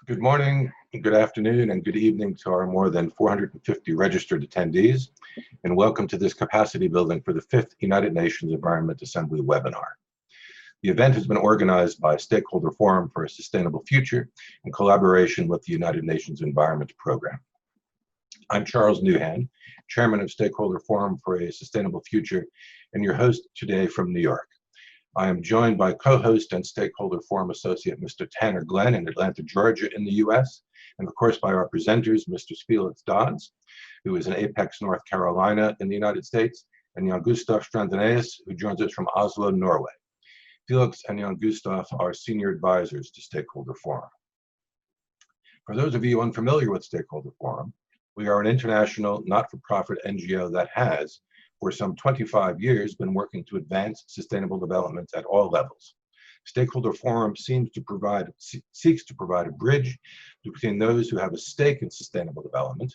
Good morning, good afternoon, and good evening to our more than 450 registered attendees, and welcome to this capacity building for the 5th United Nations Environment Assembly webinar. The event has been organized by Stakeholder Forum for a Sustainable Future in collaboration with the United Nations Environment Program. I'm Charles Newhan, Chairman of Stakeholder Forum for a Sustainable Future, and your host today from New York. I am joined by co-host and Stakeholder Forum Associate Mr. Tanner Glenn in Atlanta, Georgia in the US, and of course by our presenters, Mr. Felix Dodds, who is in Apex, North Carolina in the United States, and Jan Gustav Strandenes, who joins us from Oslo, Norway. Felix and Jan Gustav are senior advisors to Stakeholder Forum. For those of you unfamiliar with Stakeholder Forum, we are an international not-for-profit NGO that has, for some 25 years, been working to advance sustainable development at all levels. Stakeholder Forum seeks to provide a bridge between those who have a stake in sustainable development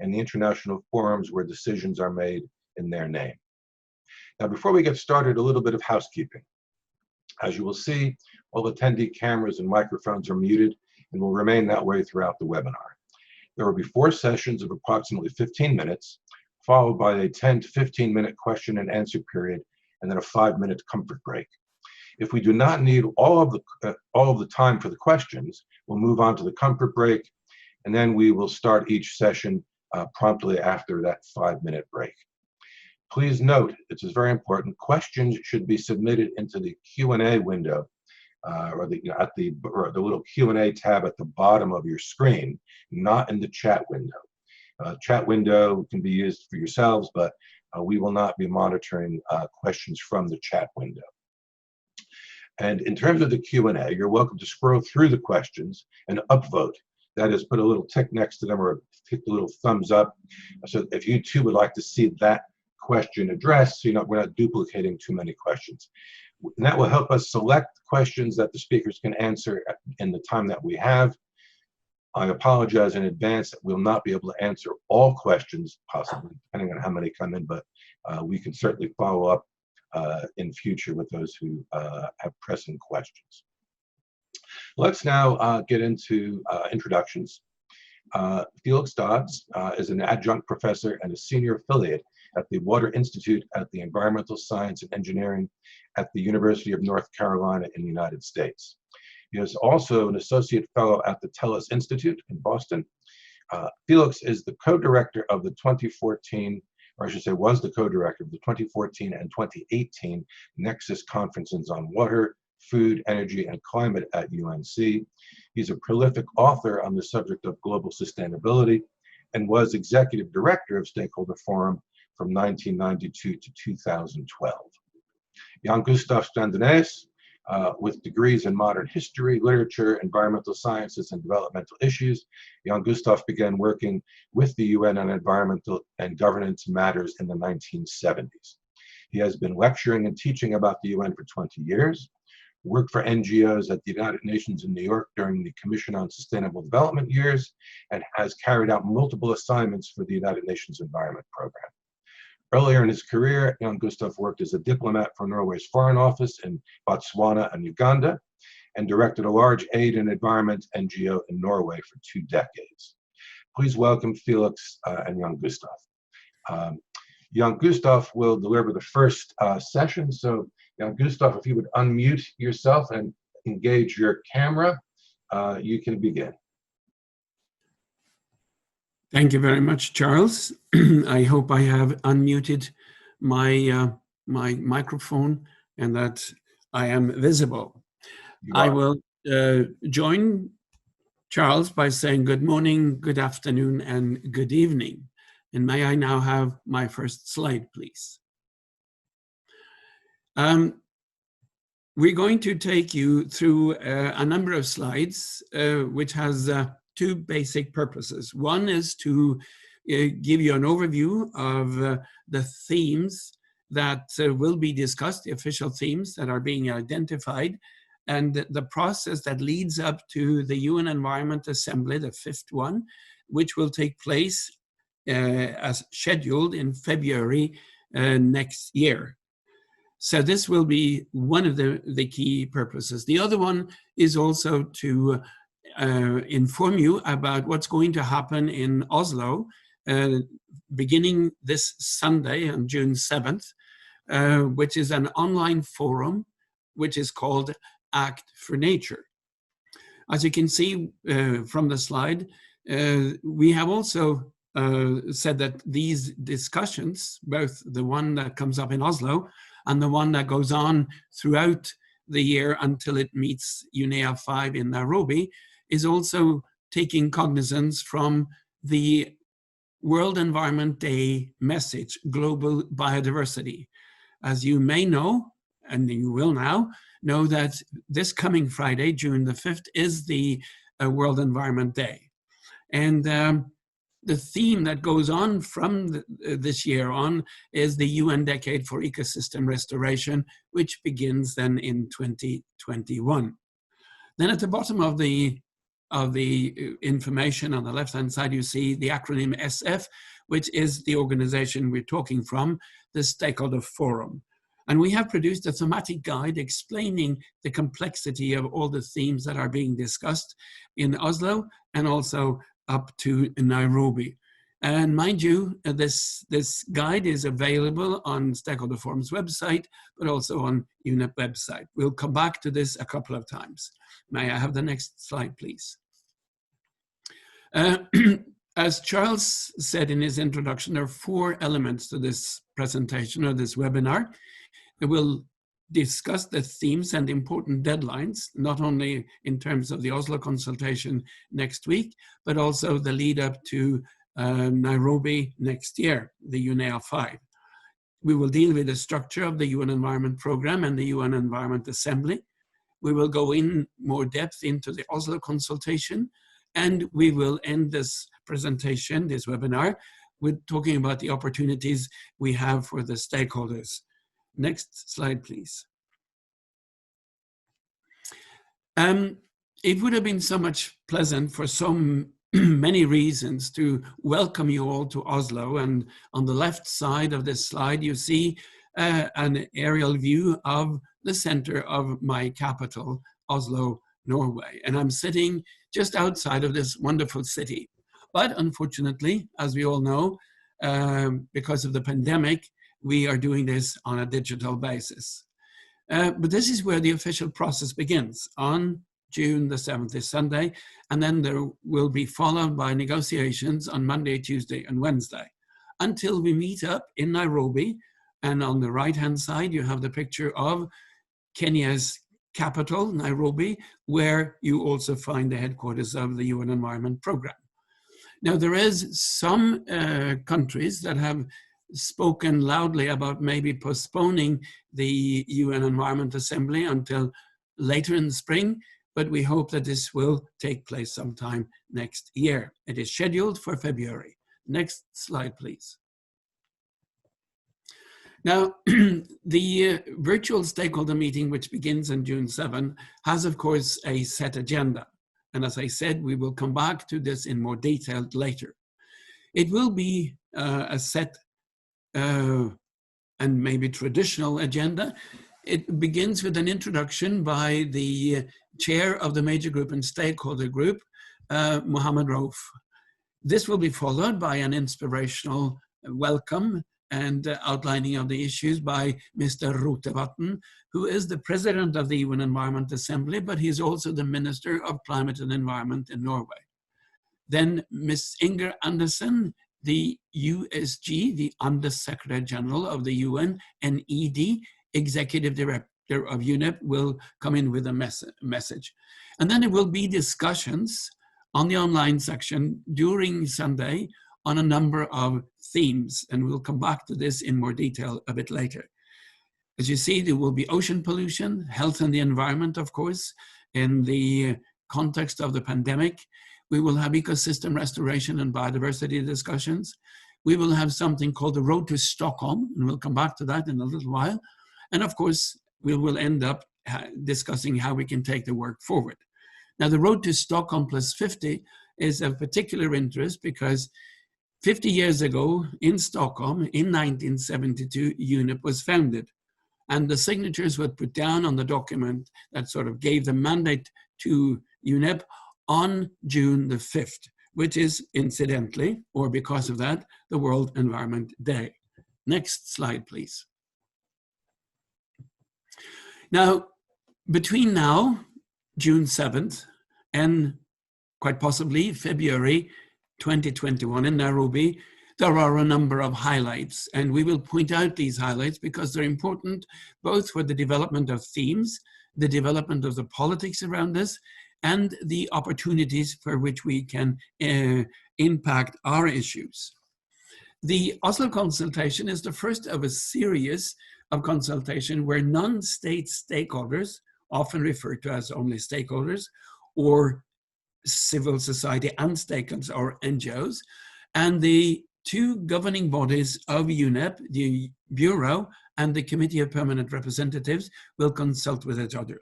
and the international forums where decisions are made in their name. Now, before we get started, a little bit of housekeeping. As you will see, all attendee cameras and microphones are muted and will remain that way throughout the webinar. There will be 4 sessions of approximately 15 minutes, followed by a 10 to 15 minute question and answer period, and then a 5-minute comfort break. If we do not need all of the time for the questions, we'll move on to the comfort break, and then we will start each session promptly after that 5-minute break. Please note, it is very important, questions should be submitted into the Q&A window, or the little Q&A tab at the bottom of your screen, not in the chat window. Chat window can be used for yourselves, but we will not be monitoring questions from the chat window. And in terms of the Q&A, you're welcome to scroll through the questions and upvote. That is, put a little tick next to them or hit the little thumbs up. So if you too would like to see that question addressed, so we're not duplicating too many questions. And that will help us select questions that the speakers can answer in the time that we have. I apologize in advance that we'll not be able to answer all questions, possibly, depending on how many come in, but we can certainly follow up in future with those who have pressing questions. Let's now get into introductions. Felix Dodds is an adjunct professor and a senior affiliate at the Water Institute at the Environmental Science and Engineering at the University of North Carolina in the United States. He is also an associate fellow at the TELUS Institute in Boston. Felix is the co-director of the 2014, or I should say was the co-director of the 2014 and 2018 Nexus Conferences on Water, Food, Energy, and Climate at UNC. He's a prolific author on the subject of global sustainability and was executive director of Stakeholder Forum from 1992 to 2012. Jan Gustav Strandenes, with degrees in modern history, literature, environmental sciences, and developmental issues, Jan Gustav began working with the UN on environmental and governance matters in the 1970s. He has been lecturing and teaching about the UN for 20 years, worked for NGOs at the United Nations in New York during the Commission on Sustainable Development years, and has carried out multiple assignments for the United Nations Environment Program. Earlier in his career, Jan Gustav worked as a diplomat for Norway's Foreign Office in Botswana and Uganda, and directed a large aid and environment NGO in Norway for 2 decades. Please welcome Felix and Jan Gustav. Jan Gustav will deliver the first session, so Jan Gustav, if you would unmute yourself and engage your camera, you can begin. Thank you very much, Charles. I hope I have unmuted my my microphone and that I am visible. I will join Charles by saying good morning, good afternoon, and good evening. And may I now have my first slide, please? We're going to take you through a number of slides, which has 2 basic purposes. One is to give you an overview of the themes that will be discussed, the official themes that are being identified, and the process that leads up to the UN Environment Assembly, the 5th one, which will take place as scheduled in February next year. So this will be one of the key purposes. The other one is also to inform you about what's going to happen in Oslo beginning this Sunday on June 7th, which is an online forum which is called Act for Nature. As you can see from the slide, we have also said that these discussions, both the one that comes up in Oslo and the one that goes on throughout the year until it meets UNEA 5 in Nairobi, is also taking cognizance from the World Environment Day message, global biodiversity. As you may know, and you will now, know that this coming Friday, June the 5th, is the World Environment Day. And the theme that goes on from this year on is the UN Decade for Ecosystem Restoration, which begins then in 2021. Then at the bottom of the information on the left-hand side, you see the acronym SF, which is the organization we're talking from, the Stakeholder Forum. And we have produced a thematic guide explaining the complexity of all the themes that are being discussed in Oslo and also up to Nairobi. And mind you, this guide is available on Stakeholder Forum's website, but also on UNEP website. We'll come back to this a couple of times. May I have the next slide, please? As Charles said in his introduction, there are 4 elements to this presentation or this webinar. We'll discuss the themes and important deadlines, not only in terms of the Oslo consultation next week, but also the lead up to Nairobi next year, the UNEA 5. We will deal with the structure of the UN Environment Programme and the UN Environment Assembly. We will go in more depth into the Oslo consultation, and we will end this presentation, this webinar, with talking about the opportunities we have for the stakeholders. Next slide, please. It would have been so much pleasant for so many reasons to welcome you all to Oslo. And on the left side of this slide, you see an aerial view of the center of my capital, Oslo, Norway. And I'm sitting just outside of this wonderful city. But unfortunately, as we all know, because of the pandemic, we are doing this on a digital basis. But this is where the official process begins on June the 7th, this Sunday, and then there will be followed by negotiations on Monday, Tuesday, and Wednesday, until we meet up in Nairobi. And on the right-hand side, you have the picture of Kenya's capital, Nairobi, where you also find the headquarters of the UN Environment Programme. Now, there is some countries that have spoken loudly about maybe postponing the UN Environment Assembly until later in the spring, but we hope that this will take place sometime next year. It is scheduled for February. Next slide, please. Now, the virtual stakeholder meeting, which begins on June 7, has, of course, a set agenda. And as I said, we will come back to this in more detail later. It will be a set and maybe traditional agenda. It begins with an introduction by the chair of the major group and stakeholder group, Mohammed Rauf. This will be followed by an inspirational welcome and outlining of the issues by Mr. Rotevatn, who is the president of the UN Environment Assembly, but he's also the Minister of Climate and Environment in Norway. Then Ms. Inger Andersen, the USG, the Under Secretary General of the UN, and ED, Executive Director of UNEP, will come in with a message. And then there will be discussions on the online section during Sunday on a number of themes, and we'll come back to this in more detail a bit later. As you see, there will be ocean pollution, health and the environment, of course, in the context of the pandemic. We will have ecosystem restoration and biodiversity discussions. We will have something called the Road to Stockholm, and we'll come back to that in a little while. And of course, we will end up discussing how we can take the work forward. Now, the Road to Stockholm plus 50 is of particular interest because 50 years ago in Stockholm, in 1972, UNEP was founded. And the signatures were put down on the document that sort of gave the mandate to UNEP on June the 5th, which is incidentally, or because of that, the World Environment Day. Next slide, please. Now, between now, June 7th, and quite possibly February 2021 in Nairobi, there are a number of highlights, and we will point out these highlights because they're important both for the development of themes, the development of the politics around this, and the opportunities for which we can impact our issues. The Oslo Consultation is the first of a series of consultation where non-state stakeholders, often referred to as only stakeholders, or civil society and stakeholders, or NGOs, and the two governing bodies of UNEP, the Bureau and the Committee of Permanent Representatives, will consult with each other.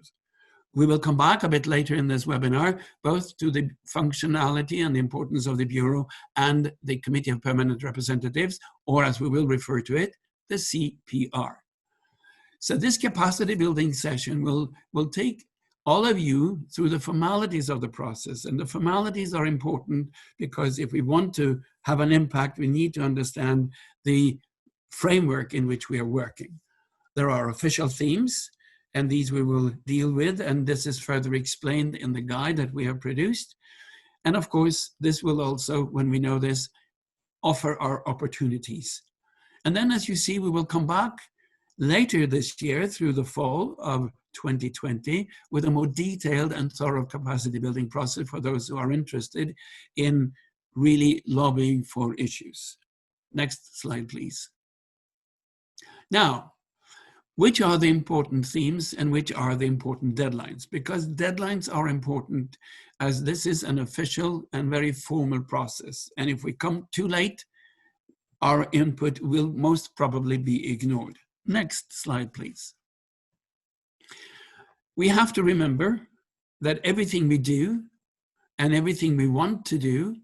We will come back a bit later in this webinar, both to the functionality and the importance of the Bureau and the Committee of Permanent Representatives, or as we will refer to it, the CPR. So this capacity building session will take all of you through the formalities of the process. And the formalities are important because if we want to have an impact, we need to understand the framework in which we are working. There are official themes, and these we will deal with, and this is further explained in the guide that we have produced. And of course, this will also, when we know this, offer our opportunities. And then, as you see, we will come back later this year through the fall of 2020 with a more detailed and thorough capacity building process for those who are interested in really lobbying for issues. Next slide, please. Now, which are the important themes and which are the important deadlines? Because deadlines are important as this is an official and very formal process. And if we come too late, our input will most probably be ignored. Next slide, please. We have to remember that everything we do and everything we want to do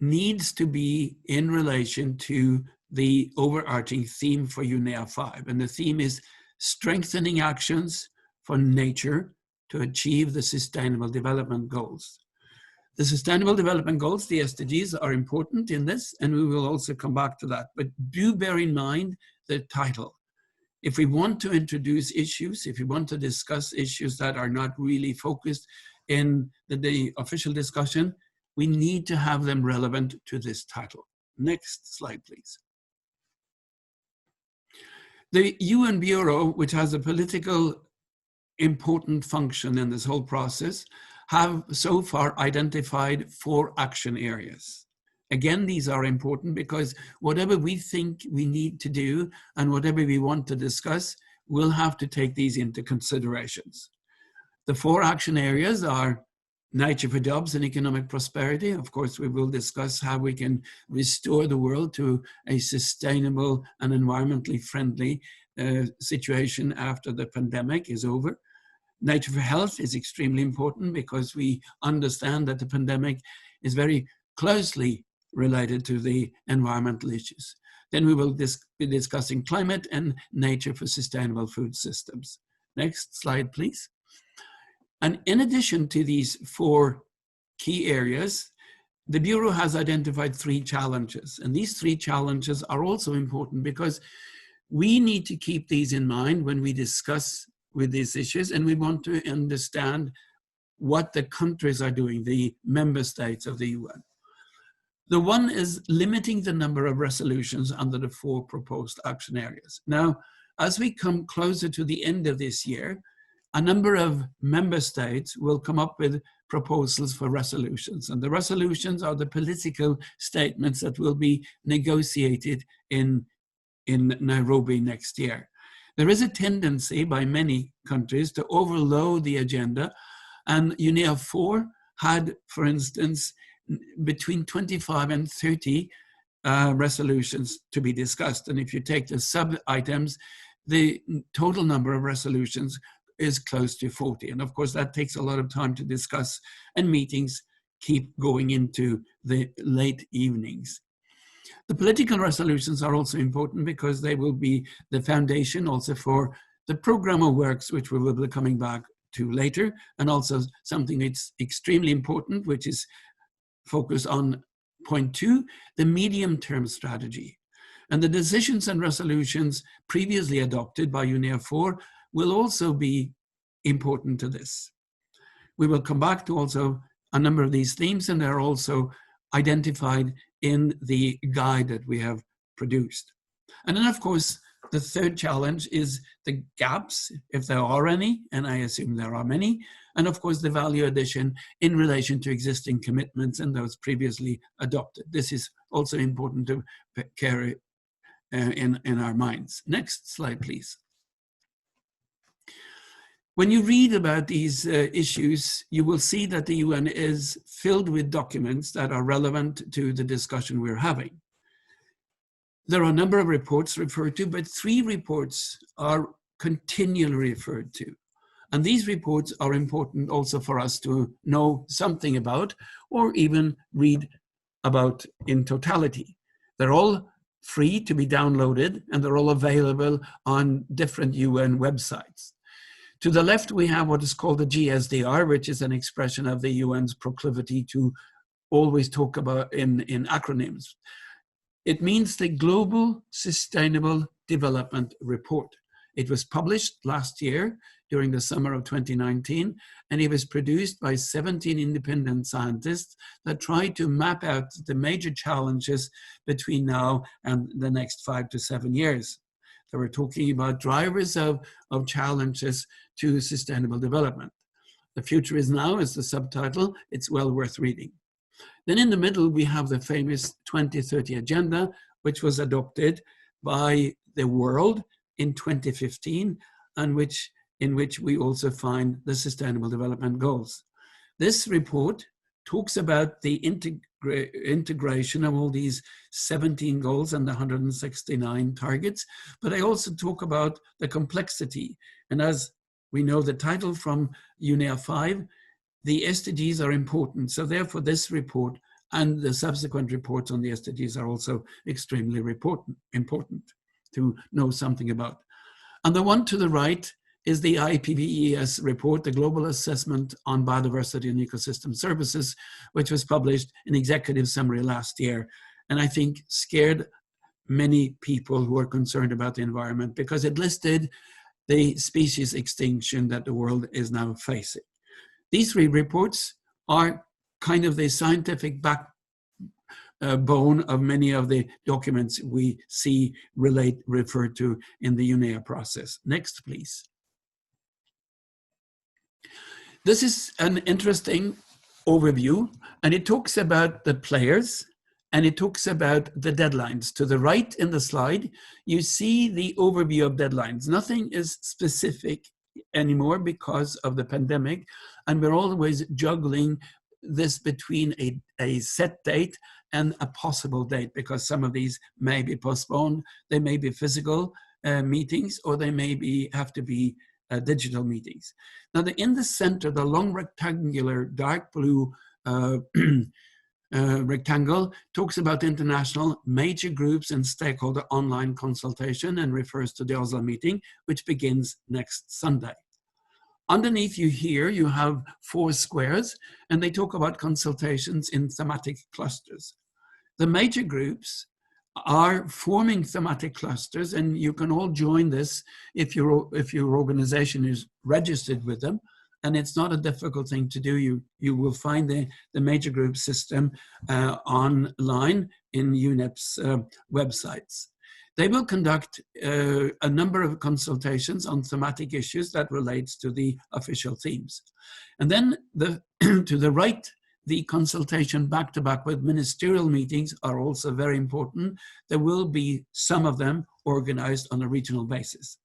needs to be in relation to the overarching theme for UNEA 5. And the theme is strengthening actions for nature to achieve the Sustainable Development Goals. The Sustainable Development Goals, the SDGs, are important in this, and we will also come back to that. But do bear in mind the title. If we want to introduce issues, if we want to discuss issues that are not really focused in the official discussion, we need to have them relevant to this title. Next slide, please. The UN Bureau, which has a political important function in this whole process, have so far identified 4 action areas. Again, these are important because whatever we think we need to do and whatever we want to discuss, we'll have to take these into considerations. The 4 action areas are nature for jobs and economic prosperity. Of course, we will discuss how we can restore the world to a sustainable and environmentally friendly situation after the pandemic is over. Nature for health is extremely important because we understand that the pandemic is very closely related to the environmental issues. Then we will be discussing climate and nature for sustainable food systems. Next slide, please. And in addition to these 4 key areas, the Bureau has identified 3 challenges. And these 3 challenges are also important because we need to keep these in mind when we discuss with these issues, and we want to understand what the countries are doing, the member states of the UN. The one is limiting the number of resolutions under the 4 proposed action areas. Now, as we come closer to the end of this year, a number of member states will come up with proposals for resolutions. And the resolutions are the political statements that will be negotiated in Nairobi next year. There is a tendency by many countries to overload the agenda, and UNEA 4 had, for instance, between 25 and 30 resolutions to be discussed. And if you take the sub-items, the total number of resolutions is close to 40. And of course, that takes a lot of time to discuss, and meetings keep going into the late evenings. The political resolutions are also important because they will be the foundation also for the program of works, which we will be coming back to later, and also something that's extremely important, which is focused on point 2, the medium-term strategy. And the decisions and resolutions previously adopted by UNEA 4 will also be important to this. We will come back to also a number of these themes, and they're also identified in the guide that we have produced. And then, of course, the third challenge is the gaps, if there are any, and I assume there are many, and of course the value addition in relation to existing commitments and those previously adopted. This is also important to carry in our minds. Next slide, please. When you read about these issues, you will see that the UN is filled with documents that are relevant to the discussion we're having. There are a number of reports referred to, but 3 reports are continually referred to. And these reports are important also for us to know something about, or even read about in totality. They're all free to be downloaded, and they're all available on different UN websites. To the left, we have what is called the GSDR, which is an expression of the UN's proclivity to always talk about in acronyms. It means the Global Sustainable Development Report. It was published last year during the summer of 2019, and it was produced by 17 independent scientists that tried to map out the major challenges between now and the next 5 to 7 years. So we're talking about drivers of challenges to sustainable development. The future is now is the subtitle. It's well worth reading. Then in the middle, we have the famous 2030 Agenda, which was adopted by the world in 2015, and in which we also find the Sustainable Development Goals. This report talks about the integration of all these 17 goals and the 169 targets, but I also talk about the complexity. And as we know the title from UNEA 5, the SDGs are important. So therefore this report and the subsequent reports on the SDGs are also extremely important to know something about. And the one to the right is the IPBES report, the Global Assessment on Biodiversity and Ecosystem Services, which was published in executive summary last year. And I think scared many people who are concerned about the environment because it listed the species extinction that the world is now facing. These 3 reports are kind of the scientific backbone of many of the documents we see referred to in the UNEA process. Next, please. This is an interesting overview, and it talks about the players, and it talks about the deadlines. To the right in the slide, you see the overview of deadlines. Nothing is specific anymore because of the pandemic, and we're always juggling this between a set date and a possible date, because some of these may be postponed, they may be physical meetings, or they may have to be digital meetings. Now, in the center, the long rectangular dark blue rectangle talks about international major groups and stakeholder online consultation and refers to the Oslo meeting, which begins next Sunday. Underneath you here, you have 4 squares, and they talk about consultations in thematic clusters. The major groups are forming thematic clusters, and you can all join this if your organization is registered with them. And it's not a difficult thing to do. You will find the major group system online in UNEP's websites. They will conduct a number of consultations on thematic issues that relates to the official themes. And then to the right, the consultation back-to-back with ministerial meetings are also very important. There will be some of them organized on a regional basis.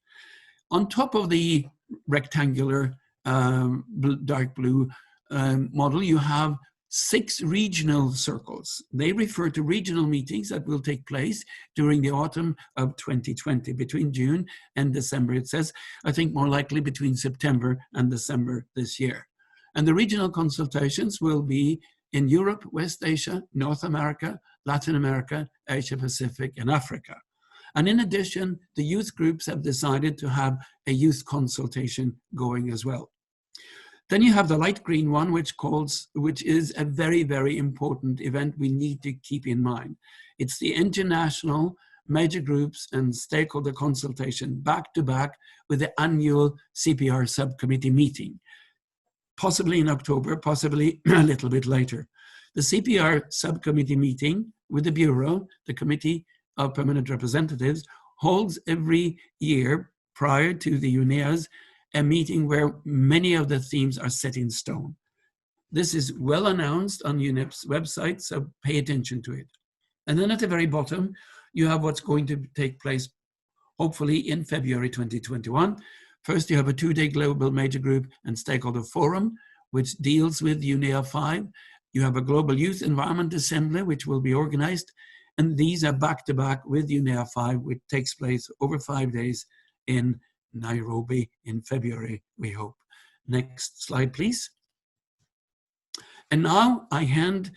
On top of the rectangular dark blue model, you have 6 regional circles. They refer to regional meetings that will take place during the autumn of 2020, between June and December. It says, I think more likely between September and December this year. And the regional consultations will be in Europe, West Asia, North America, Latin America, Asia Pacific, and Africa. And in addition, the youth groups have decided to have a youth consultation going as well. Then you have the light green one, which is a very, very important event we need to keep in mind. It's the International Major Groups and Stakeholder Consultation, back-to-back with the annual CPR subcommittee meeting, possibly in October, possibly a little bit later. The CPR subcommittee meeting with the Bureau, the Committee of Permanent Representatives, holds every year prior to the UNEA's a meeting where many of the themes are set in stone. This is well announced on UNEP's website, so pay attention to it. And then at the very bottom, you have what's going to take place, hopefully in February 2021. First, you have a 2-day global major group and stakeholder forum, which deals with UNEA 5. You have a global youth environment assembly, which will be organized. And these are back-to-back with UNEA 5, which takes place over 5 days in Nairobi in February, we hope. Next slide, please. And now I hand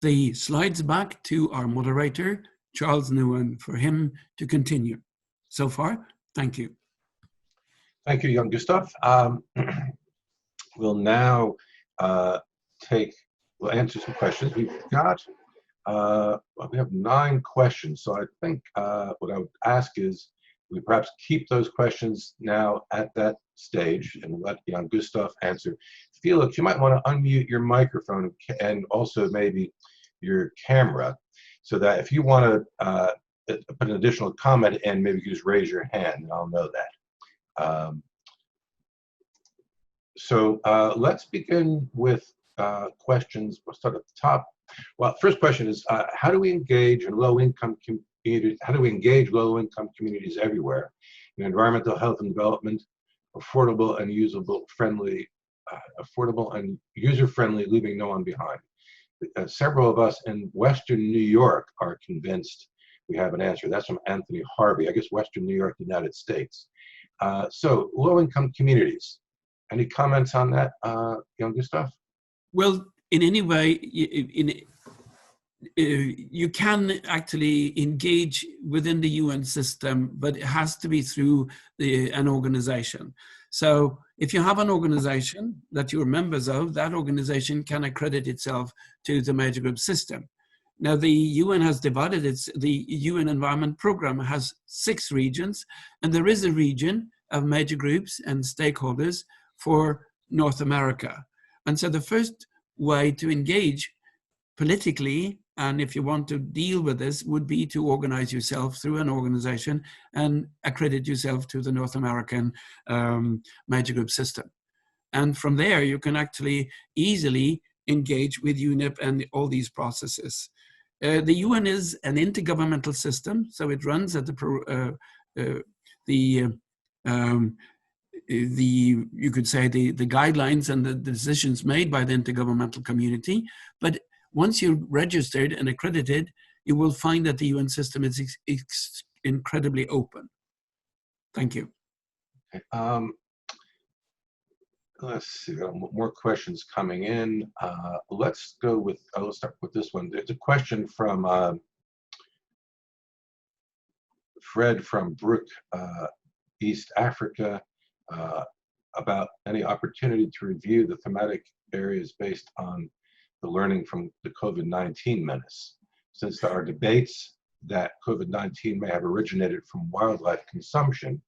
the slides back to our moderator, Charles Nguyen, for him to continue. So far, thank you. Thank you, Jan Gustav. We'll now we'll answer some questions. We have 9 questions, so I think what I would ask is we perhaps keep those questions now at that stage and let Jan Gustav answer. Felix, you might want to unmute your microphone and also maybe your camera, so that if you want to put an additional comment in, maybe you can just raise your hand and I'll know that. So let's begin with questions. We'll start at the top. Well, first question is, how do we engage in low-income communities? How do we engage low-income communities everywhere in environmental health and development, affordable and user-friendly, leaving no one behind? Several of us in Western New York are convinced we have an answer. That's from Anthony Harvey, I guess Western New York, United States. So low-income communities. Any comments on that, Jan Gustav? Well, in any way, you can actually engage within the UN system, but it has to be through an organization. So if you have an organization that you're members of, that organization can accredit itself to the major group system. Now, the UN has divided the UN Environment Program has 6 regions, and there is a region of major groups and stakeholders for North America. And so the first way to engage politically, and if you want to deal with this, would be to organize yourself through an organization and accredit yourself to the North American major group system. And from there, you can actually easily engage with UNEP and all these processes. The UN is an intergovernmental system, so it runs at you could say the guidelines and the decisions made by the intergovernmental community. But once you're registered and accredited, you will find that the UN system is incredibly open. Thank you. Let's see, more questions coming in. Let's go with, let's start with this one. There's a question from Fred from Brook, East Africa, about any opportunity to review the thematic areas based on the learning from the COVID-19 menace. Since there are debates that COVID-19 may have originated from wildlife consumption,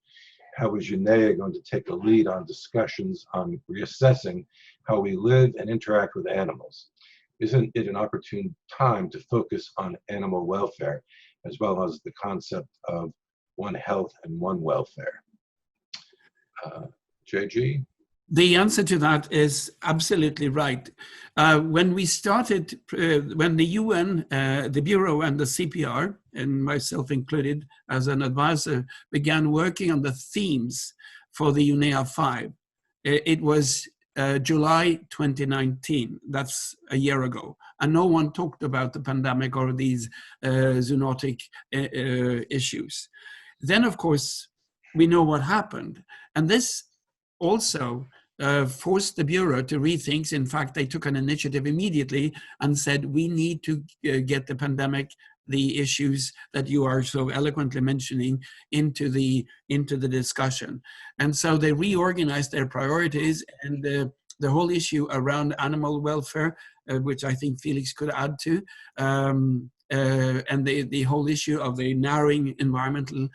how is UNEA going to take a lead on discussions on reassessing how we live and interact with animals? Isn't it an opportune time to focus on animal welfare, as well as the concept of one health and one welfare? JG? The answer to that is absolutely right. When we started, when the UN, the Bureau and the CPR, and myself included as an advisor, began working on the themes for the UNEA 5, it was July 2019. That's a year ago. And no one talked about the pandemic or these zoonotic issues. Then, of course, we know what happened. And this also forced the Bureau to rethink. In fact, they took an initiative immediately and said, we need to get the pandemic, the issues that you are so eloquently mentioning, into the discussion. And so they reorganized their priorities, and the whole issue around animal welfare, which I think Felix could add to, and the whole issue of the narrowing environmental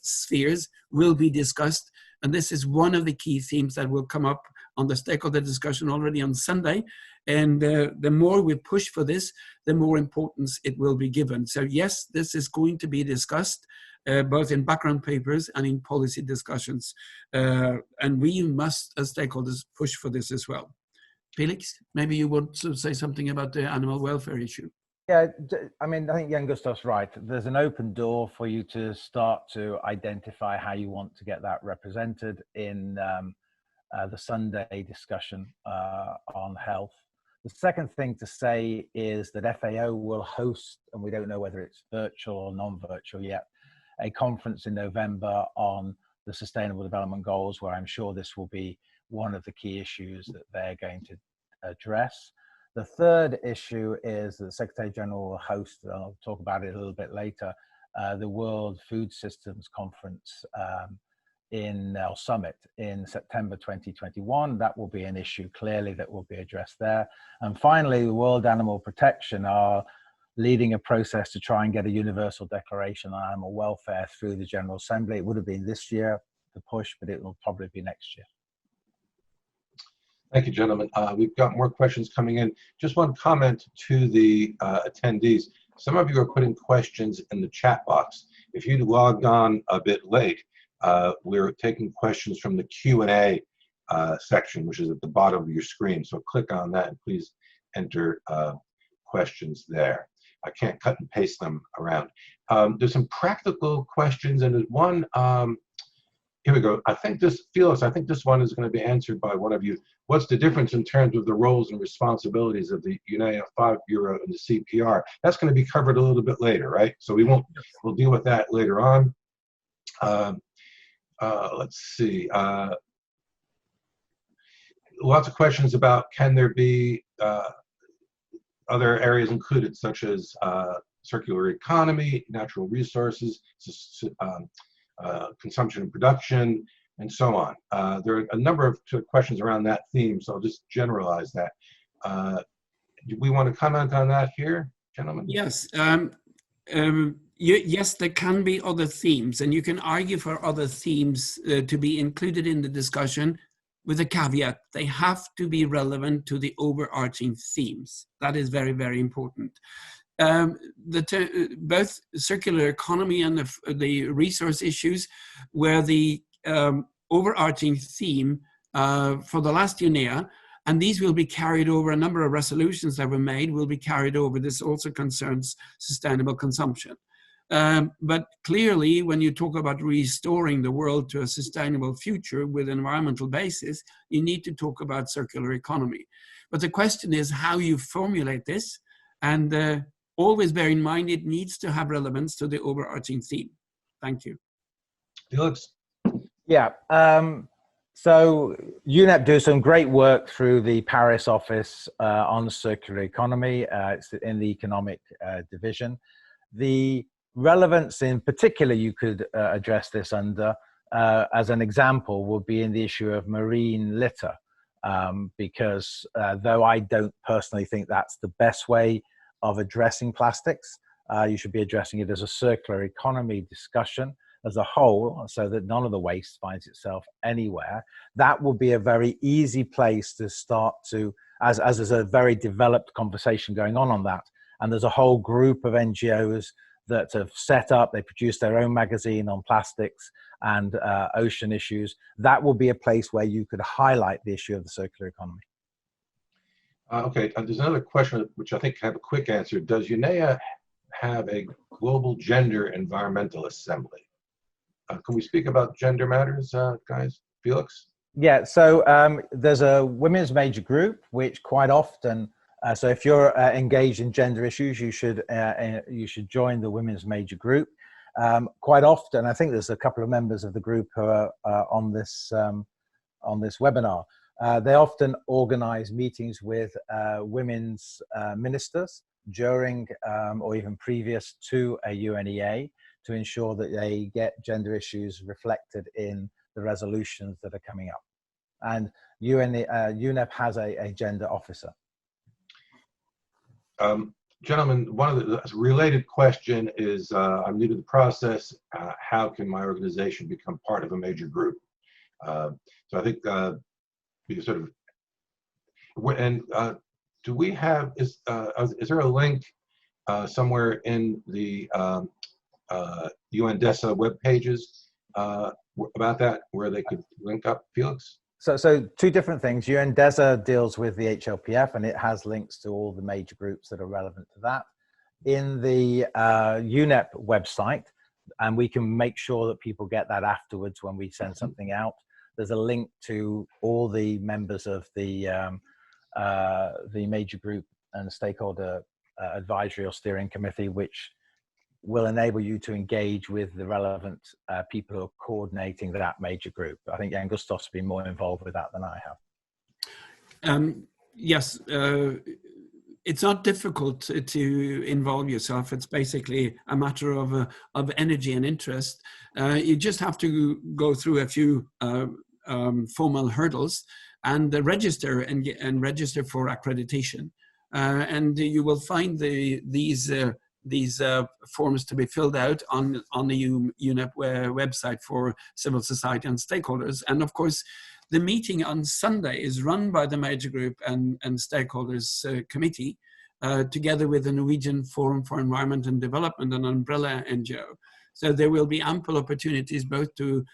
spheres will be discussed. And this is one of the key themes that will come up on the stakeholder discussion already on Sunday. And the more we push for this, the more importance it will be given. So yes, this is going to be discussed both in background papers and in policy discussions. And we must, as stakeholders, push for this as well. Felix, maybe you want to say something about the animal welfare issue. Yeah, I mean, I think Jan Gustav's right. There's an open door for you to start to identify how you want to get that represented in the Sunday discussion on health. The second thing to say is that FAO will host, and we don't know whether it's virtual or non-virtual yet, a conference in November on the Sustainable Development Goals, where I'm sure this will be one of the key issues that they're going to address. The third issue is that the Secretary General will host, and I'll talk about it a little bit later, the World Food Systems Conference Summit in September 2021. That will be an issue clearly that will be addressed there. And finally, the World Animal Protection are leading a process to try and get a universal declaration on animal welfare through the General Assembly. It would have been this year, the push, but it will probably be next year. Thank you, gentlemen. We've got more questions coming in. Just one comment to the attendees. Some of you are putting questions in the chat box. If you logged on a bit late, we're taking questions from the Q&A section, which is at the bottom of your screen. So click on that and please enter questions there. I can't cut and paste them around. There's some practical questions, and there's one, here we go. I think this, Felix, I think this one is going to be answered by one of you. What's the difference in terms of the roles and responsibilities of the UNEA 5 Bureau and the CPR? That's going to be covered a little bit later, right? So we'll deal with that later on. Let's see. Lots of questions about, can there be other areas included, such as circular economy, natural resources, consumption and production, and so on. There are a number of questions around that theme, so I'll just generalize that. Do we want to comment on that here, gentlemen? Yes. Yes, there can be other themes, and you can argue for other themes to be included in the discussion, with a caveat: they have to be relevant to the overarching themes. That is very, very important. Both circular economy and the resource issues were the overarching theme for the last UNEA, and these will be carried over. A number of resolutions that were made will be carried over. This also concerns sustainable consumption. But clearly, when you talk about restoring the world to a sustainable future with an environmental basis, you need to talk about circular economy. But the question is how you formulate this, and always bear in mind it needs to have relevance to the overarching theme. Thank you. Felix? Yeah, so UNEP do some great work through the Paris office on circular economy. It's in the economic division. The relevance in particular you could address this under, as an example, would be in the issue of marine litter, because though I don't personally think that's the best way of addressing plastics, you should be addressing it as a circular economy discussion as a whole, so that none of the waste finds itself anywhere. That will be a very easy place to start to, as there's a very developed conversation going on that, and there's a whole group of NGOs that have set up, they produce their own magazine on plastics and ocean issues. That will be a place where you could highlight the issue of the circular economy. Okay, there's another question which I think can have a quick answer. Does UNEA have a global gender environmental assembly? Can we speak about gender matters, guys? Felix? Yeah, so there's a women's major group, which quite often, so if you're engaged in gender issues, you should join the women's major group. Quite often, I think there's a couple of members of the group who are on this webinar. They often organize meetings with women's ministers during or even previous to a UNEA to ensure that they get gender issues reflected in the resolutions that are coming up. And UNEP has a gender officer. Gentlemen, one of the related question is, I'm new to the process. How can my organization become part of a major group? So I think you sort of, and do we have, is there a link somewhere in the UNDESA web pages about that, where they could link up, Felix? So two different things. UNDESA deals with the HLPF, and it has links to all the major groups that are relevant to that. In the UNEP website, and we can make sure that people get that afterwards when we send something out, there's a link to all the members of the major group and stakeholder advisory or steering committee, which will enable you to engage with the relevant people who are coordinating that major group. I think Jan Gustaf's been more involved with that than I have. Yes, it's not difficult to involve yourself. It's basically a matter of energy and interest. You just have to go through a few formal hurdles and register and register for accreditation. And you will find these forms to be filled out on the UNEP website for civil society and stakeholders. And of course, the meeting on Sunday is run by the major group and stakeholders committee, together with the Norwegian Forum for Environment and Development, an umbrella NGO. So there will be ample opportunities both to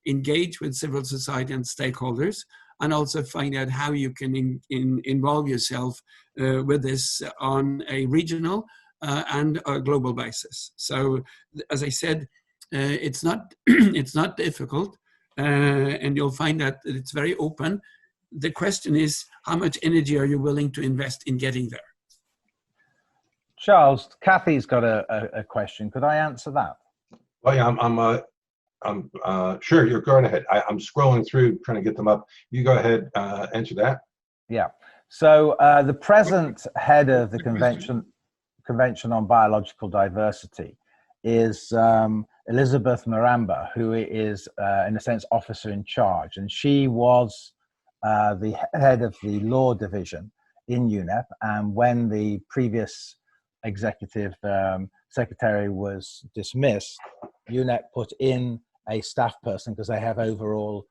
engage with civil society and stakeholders, and also find out how you can involve yourself with this on a regional and a global basis. So, as I said, it's not it's not difficult, and you'll find that it's very open. The question is, how much energy are you willing to invest in getting there? Charles, Kathy's got a question. Could I answer that? Well, yeah, I'm sure, you're going ahead. I'm scrolling through trying to get them up. You go ahead, answer that. Yeah. So the present head of the Convention on Biological Diversity is Elizabeth Maramba, who is, in a sense, officer in charge. And she was the head of the law division in UNEP. And when the previous executive secretary was dismissed, UNEP put in a staff person because they have overall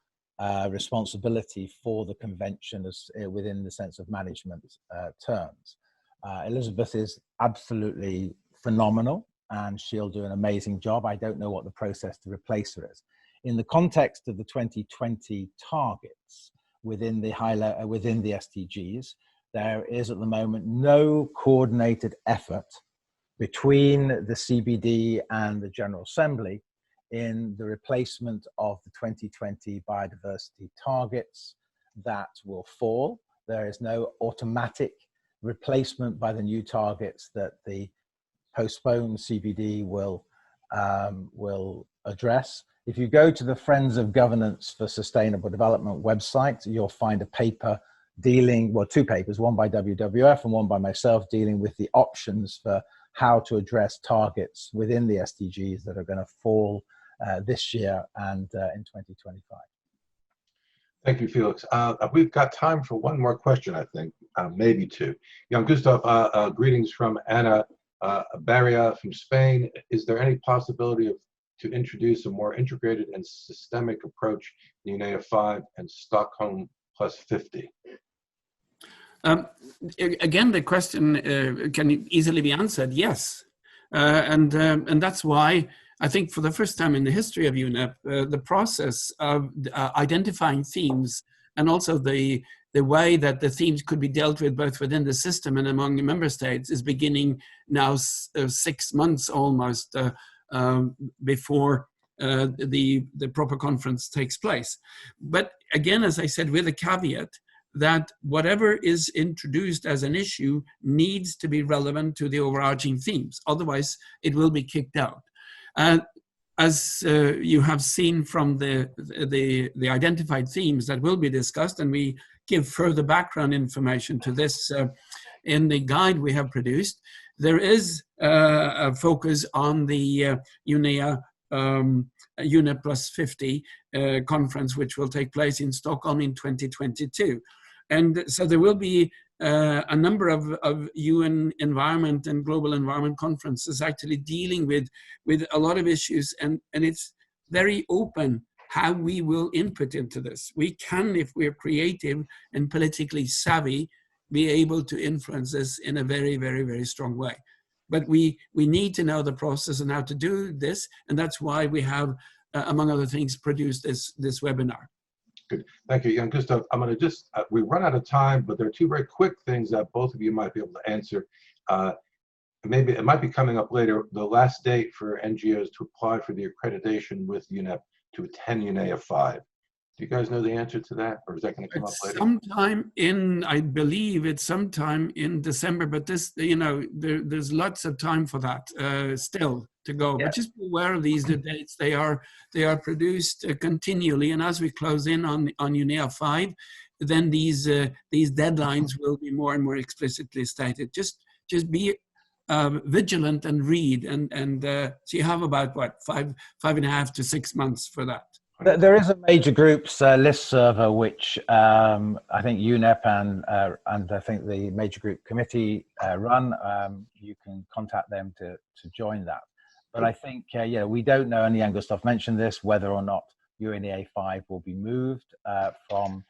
responsibility for the convention as within the sense of management terms. Elizabeth is absolutely phenomenal, and she'll do an amazing job. I don't know what the process to replace her is. In the context of the 2020 targets within the SDGs, there is at the moment no coordinated effort between the CBD and the General Assembly in the replacement of the 2020 biodiversity targets that will fall. There is no automatic replacement by the new targets that the postponed CBD will address. If you go to the Friends of Governance for Sustainable Development website, you'll find a paper dealing, well, two papers, one by WWF and one by myself, dealing with the options for how to address targets within the SDGs that are going to fall this year and in 2025. Thank you, Felix. We've got time for one more question, I think, maybe two. Jan Gustav, greetings from Ana Barria from Spain. Is there any possibility to introduce a more integrated and systemic approach in UNEA 5 and Stockholm plus 50? Again, the question can easily be answered, yes. And that's why I think for the first time in the history of UNEP, the process of identifying themes and also the way that the themes could be dealt with both within the system and among the member states is beginning now 6 months almost before the proper conference takes place. But again, as I said, with a caveat that whatever is introduced as an issue needs to be relevant to the overarching themes. Otherwise, it will be kicked out. As you have seen from the identified themes that will be discussed, and we give further background information to this in the guide we have produced, there is a focus on the UNEA UNEP Plus 50 conference, which will take place in Stockholm in 2022. And so there will be a number of UN environment and global environment conferences actually dealing with a lot of issues, and it's very open how we will input into this. We can, if we're creative and politically savvy, be able to influence this in a very, very, very strong way. But we need to know the process and how to do this, and that's why we have, among other things, produced this webinar. Good. Thank you, Jan Gustav. I'm going to just, we run out of time, but there are two very quick things that both of you might be able to answer. Maybe it might be coming up later. The last date for NGOs to apply for the accreditation with UNEP to attend UNEA 5. Do you guys know the answer to that, or is that going to come up later? Sometime in, I believe it's sometime in December, but this, you know, there's lots of time for that still to go. Yeah. But just be aware of these dates. They are produced continually, and as we close in on UNEA 5, then these deadlines will be more and more explicitly stated. Just be vigilant and read, and so you have about what 5.5 to 6 months for that. There is a major groups list server which I think UNEP and I think the major group committee run. You can contact them to join that. But I think yeah, we don't know, and Jan Gustav mentioned this, whether or not UNEA 5 will be moved from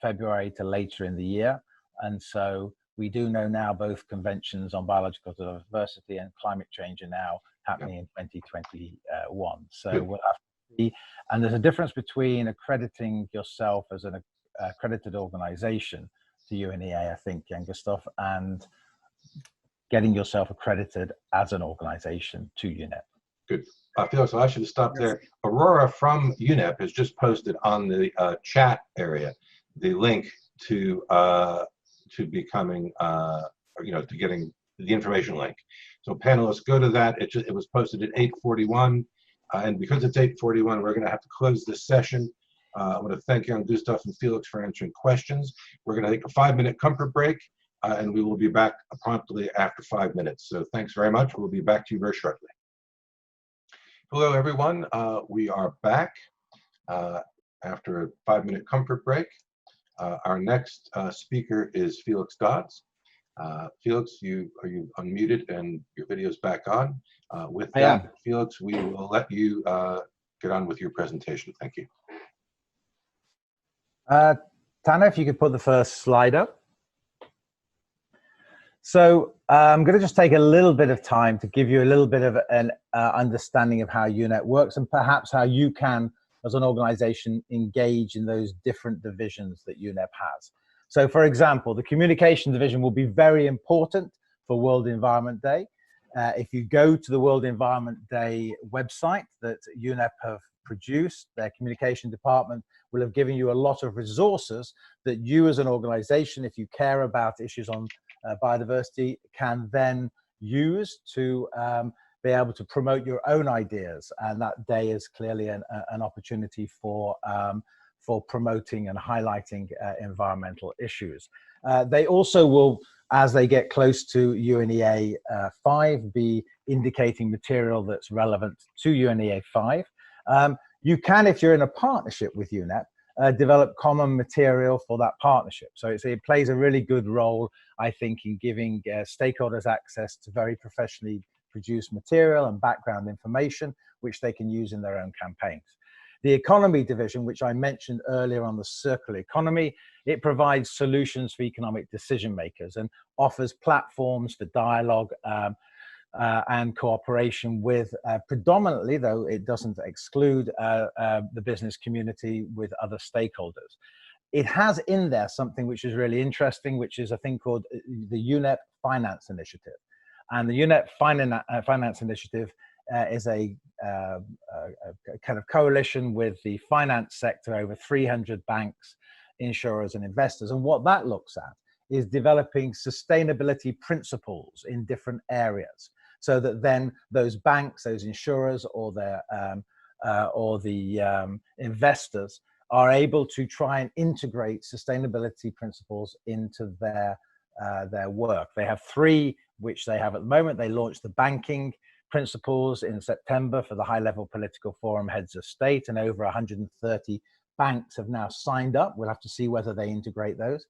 February to later in the year, and so we do know now both conventions on biological diversity and climate change are now happening in 2021. So we'll have to see. And there's a difference between accrediting yourself as an accredited organization to UNEA, I think, Jan Gustav, and getting yourself accredited as an organization to UNEP. Good. Felix, I should stop there. Aurora from UNEP has just posted on the chat area the link to becoming, to getting the information link. So panelists, go to that. It was posted at 8:41, and because it's 8:41, we're going to have to close this session. I want to thank Jan Gustav and Felix for answering questions. We're going to take a 5-minute comfort break, and we will be back promptly after 5 minutes. So thanks very much. We'll be back to you very shortly. Hello, everyone. We are back after a 5-minute comfort break. Our next speaker is Felix Dodds. Felix, are you unmuted and your video's back on? With that, Felix, we will let you get on with your presentation. Thank you. Tana, if you could put the first slide up. So I'm going to just take a little bit of time to give you a little bit of an understanding of how UNEP works and perhaps how you can, as an organization, engage in those different divisions that UNEP has. So for example, the communication division will be very important for World Environment Day. If you go to the World Environment Day website that UNEP have produced, their communication department will have given you a lot of resources that you as an organization, if you care about issues on biodiversity, can then use to be able to promote your own ideas. And that day is clearly an opportunity for promoting and highlighting environmental issues. They also will, as they get close to UNEA 5, be indicating material that's relevant to UNEA 5. You can, if you're in a partnership with UNEP, develop common material for that partnership. So it plays a really good role, I think, in giving stakeholders access to very professionally produced material and background information, which they can use in their own campaigns. The economy division, which I mentioned earlier on the circular economy, it provides solutions for economic decision makers and offers platforms for dialogue and cooperation with predominantly, though it doesn't exclude the business community, with other stakeholders. It has in there something which is really interesting, which is a thing called the UNEP Finance Initiative. And the UNEP Finance Initiative is a kind of coalition with the finance sector, over 300 banks, insurers, and investors. And what that looks at is developing sustainability principles in different areas, so that then those banks, those insurers, or their investors are able to try and integrate sustainability principles into their work. They have 3 which they have at the moment. They launched the banking principles in September for the high-level political forum heads of state, and over 130 banks have now signed up. We'll have to see whether they integrate those.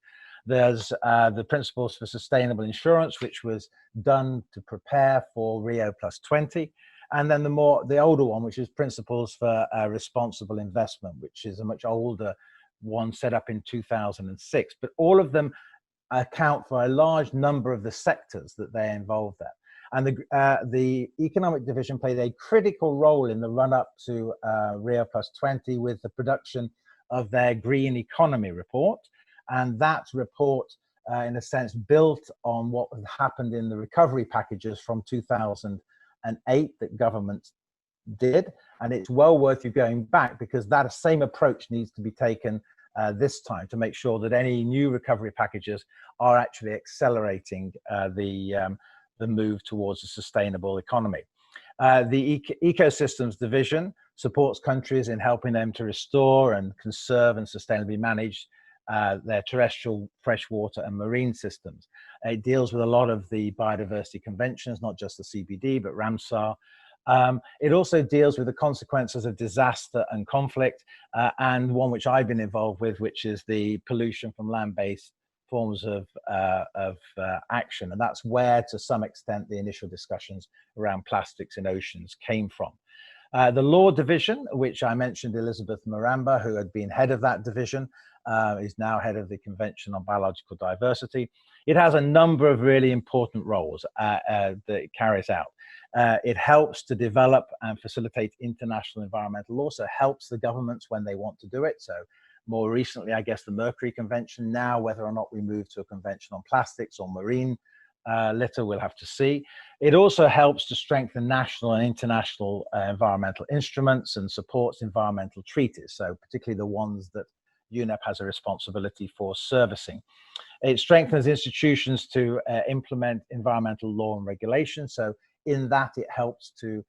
There's the principles for sustainable insurance, which was done to prepare for Rio +20. And then the older one, which is principles for responsible investment, which is a much older one set up in 2006. But all of them account for a large number of the sectors that they're involved in. And the economic division played a critical role in the run-up to Rio +20 with the production of their green economy report. And that report, in a sense, built on what had happened in the recovery packages from 2008 that governments did. And it's well worth you going back, because that same approach needs to be taken this time to make sure that any new recovery packages are actually accelerating the move towards a sustainable economy. The ecosystems division supports countries in helping them to restore and conserve and sustainably manage their terrestrial, freshwater and marine systems. It deals with a lot of the biodiversity conventions, not just the CBD, but Ramsar. It also deals with the consequences of disaster and conflict, and one which I've been involved with, which is the pollution from land-based forms of action. And that's where, to some extent, the initial discussions around plastics in oceans came from. The law division, which I mentioned, Elizabeth Maramba, who had been head of that division, is now head of the Convention on Biological Diversity. It has a number of really important roles that it carries out. It helps to develop and facilitate international environmental law, so it helps the governments when they want to do it. So more recently, I guess, the Mercury Convention. Now, whether or not we move to a convention on plastics or marine litter, we'll have to see. It also helps to strengthen national and international environmental instruments and supports environmental treaties, so particularly the ones that UNEP has a responsibility for servicing. It strengthens institutions to implement environmental law and regulation. So in that, it helps to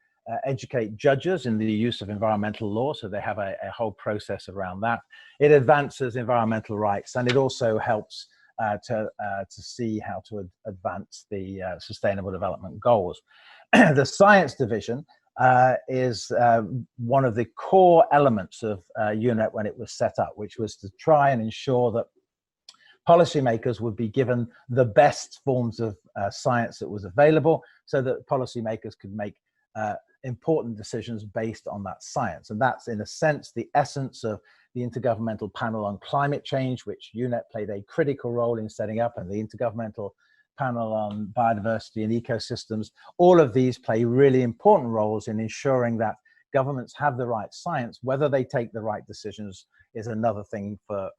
educate judges in the use of environmental law, so they have a whole process around that. It advances environmental rights, and it also helps to see how to advance the Sustainable Development Goals. The Science Division is one of the core elements of UNEP when it was set up, which was to try and ensure that policymakers would be given the best forms of science that was available, so that policymakers could make important decisions based on that science. And that's, in a sense, the essence of the Intergovernmental Panel on Climate Change, which UNEP played a critical role in setting up, and the Intergovernmental Panel on Biodiversity and Ecosystems. All of these play really important roles in ensuring that governments have the right science. Whether they take the right decisions is another thing for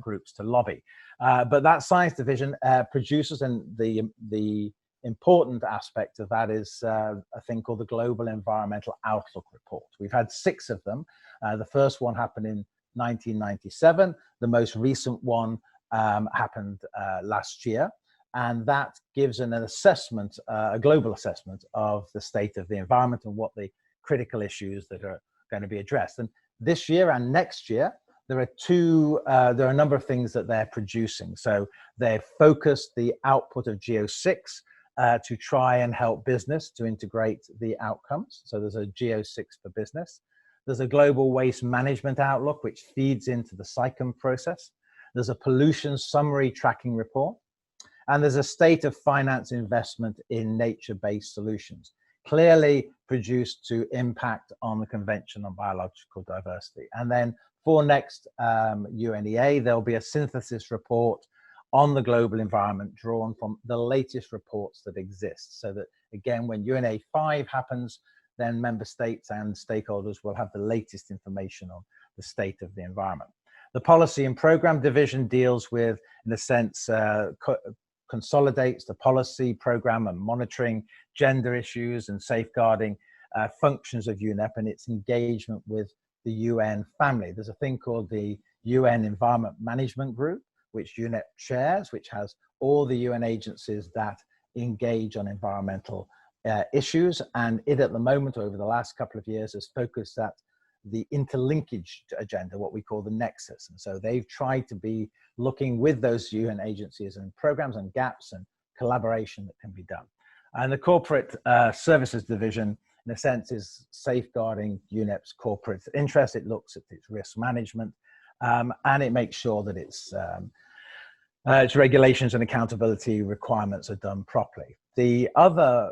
groups to lobby. But that Science Division produces, and the important aspect of that is a thing called the Global Environmental Outlook Report. We've had 6 of them. The first one happened in 1997. The most recent one happened last year. And that gives an assessment, a global assessment of the state of the environment and what the critical issues that are going to be addressed. And this year and next year, there are a number of things that they're producing. So they've focused the output of GEO6 to try and help business to integrate the outcomes. So there's a GEO6 for business. There's a global waste management outlook, which feeds into the SICOM process. There's a pollution summary tracking report. And there's a state of finance investment in nature-based solutions, clearly produced to impact on the Convention on Biological Diversity. And then for next UNEA, there'll be a synthesis report on the global environment drawn from the latest reports that exist. So that, again, when UNEA 5 happens, then member states and stakeholders will have the latest information on the state of the environment. The Policy and Program Division deals with, in a sense, consolidates the policy, program and monitoring, gender issues and safeguarding functions of UNEP and its engagement with the UN family. There's a thing called the UN Environment Management Group, which UNEP chairs, which has all the UN agencies that engage on environmental issues. And it, at the moment, over the last couple of years, has focused at the interlinkage agenda, what we call the nexus. And so they've tried to be looking with those UN agencies and programs and gaps and collaboration that can be done. And the corporate services division, in a sense, is safeguarding UNEP's corporate interest. It looks at its risk management, and it makes sure that its regulations and accountability requirements are done properly. The other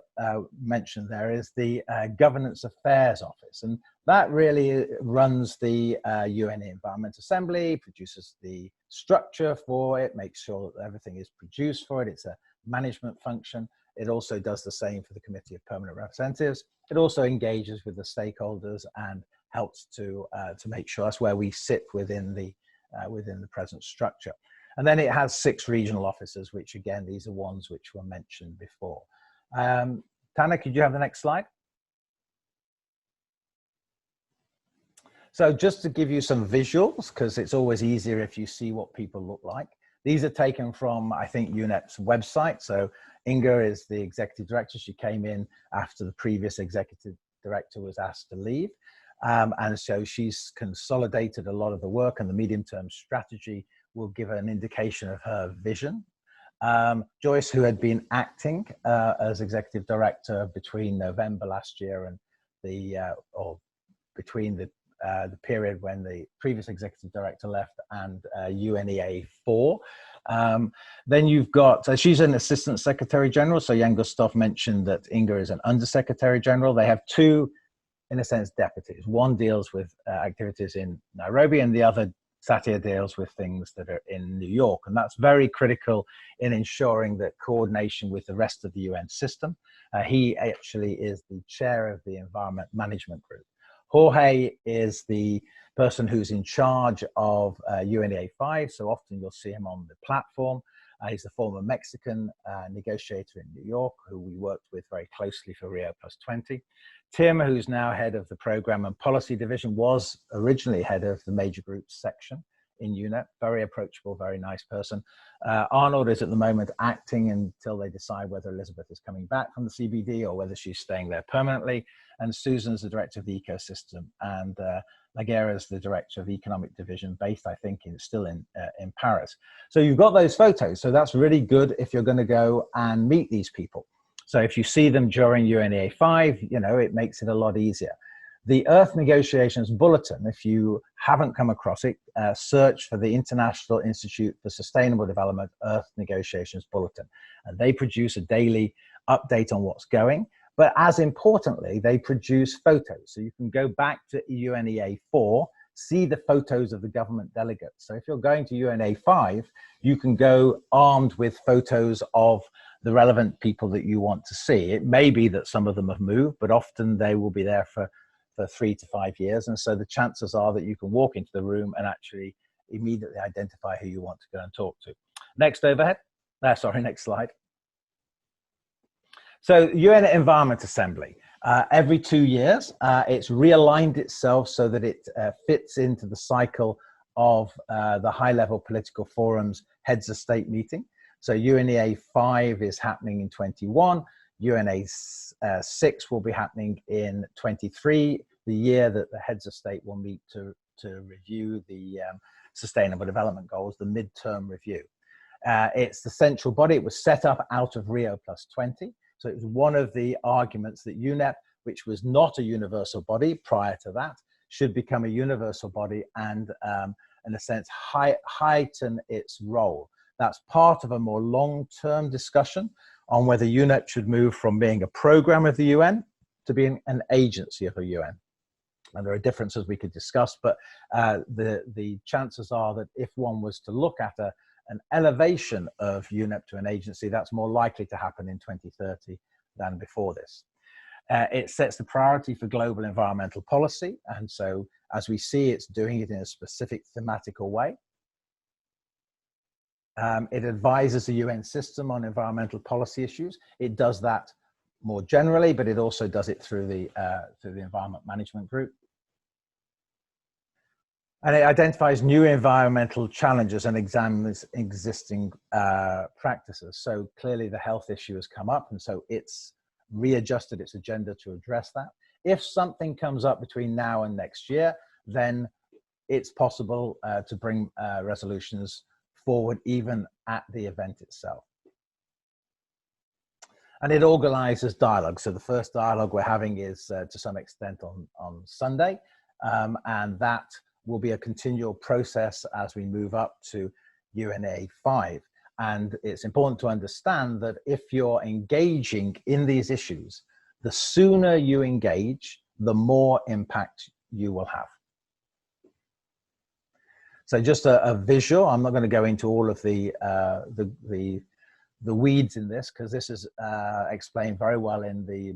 mention there is the Governance Affairs Office, and that really runs the UNEA Environment Assembly, produces the structure for it, makes sure that everything is produced for it. It's a management function. It also does the same for the Committee of Permanent Representatives. It also engages with the stakeholders and helps to make sure that's where we sit within the present structure. And then it has 6 regional offices, which again, these are ones which were mentioned before. Tana, could you have the next slide? So just to give you some visuals, because it's always easier if you see what people look like. These are taken from, I think, UNEP's website. So Inga is the executive director. She came in after the previous executive director was asked to leave. And so she's consolidated a lot of the work, and the medium-term strategy will give an indication of her vision. Joyce, who had been acting as executive director between November last year and between the period when the previous executive director left and UNEA 4. Then you've got, she's an assistant secretary general. So Jan Gustav mentioned that Inga is an undersecretary general. They have 2, in a sense, deputies. One deals with activities in Nairobi, and the other, Satya, deals with things that are in New York. And that's very critical in ensuring that coordination with the rest of the UN system. He actually is the chair of the Environment Management Group. Jorge is the person who's in charge of UNEA 5, so often you'll see him on the platform. He's the former Mexican negotiator in New York, who we worked with very closely for Rio+20. Tim, who's now head of the Program and Policy Division, was originally head of the Major Groups section in UNEP. Very approachable, very nice person. Arnold is at the moment acting until they decide whether Elizabeth is coming back from the CBD or whether she's staying there permanently. And Susan's the director of the ecosystem, and Laguerre is the director of the economic division, based, I think, still in Paris. So you've got those photos. So that's really good if you're going to go and meet these people. So if you see them during UNEA 5, you know, it makes it a lot easier. The Earth Negotiations Bulletin, if you haven't come across it, search for the International Institute for Sustainable Development Earth Negotiations Bulletin. And they produce a daily update on what's going. But as importantly, they produce photos. So you can go back to UNEA 4, see the photos of the government delegates. So if you're going to UNEA 5, you can go armed with photos of the relevant people that you want to see. It may be that some of them have moved, but often they will be there for 3 to 5 years. And so the chances are that you can walk into the room and actually immediately identify who you want to go and talk to. Next overhead. Next slide. So UN Environment Assembly, every 2 years, it's realigned itself so that it fits into the cycle of the high-level political forums heads of state meeting. So UNEA 5 is happening in 21, UNEA 6 will be happening in 23, the year that the heads of state will meet to review the Sustainable Development Goals, the midterm review. It's the central body. It was set up out of Rio+20. So it was one of the arguments that UNEP, which was not a universal body prior to that, should become a universal body and, in a sense, heighten its role. That's part of a more long-term discussion on whether UNEP should move from being a program of the UN to being an agency of the UN. And there are differences we could discuss, but the chances are that if one was to look at an elevation of UNEP to an agency, that's more likely to happen in 2030 than before this. It sets the priority for global environmental policy. And so as we see, it's doing it in a specific thematical way. It advises the UN system on environmental policy issues. It does that more generally, but it also does it through the Environment Management Group. And it identifies new environmental challenges and examines existing practices. So clearly the health issue has come up, and so it's readjusted its agenda to address that. If something comes up between now and next year, then it's possible to bring resolutions forward even at the event itself. And it organizes dialogue. So the first dialogue we're having is to some extent on Sunday. And that will be a continual process as we move up to UNEA 5. And it's important to understand that if you're engaging in these issues, the sooner you engage, the more impact you will have. So just a visual. I'm not going to go into all of the weeds in this, because this is explained very well in the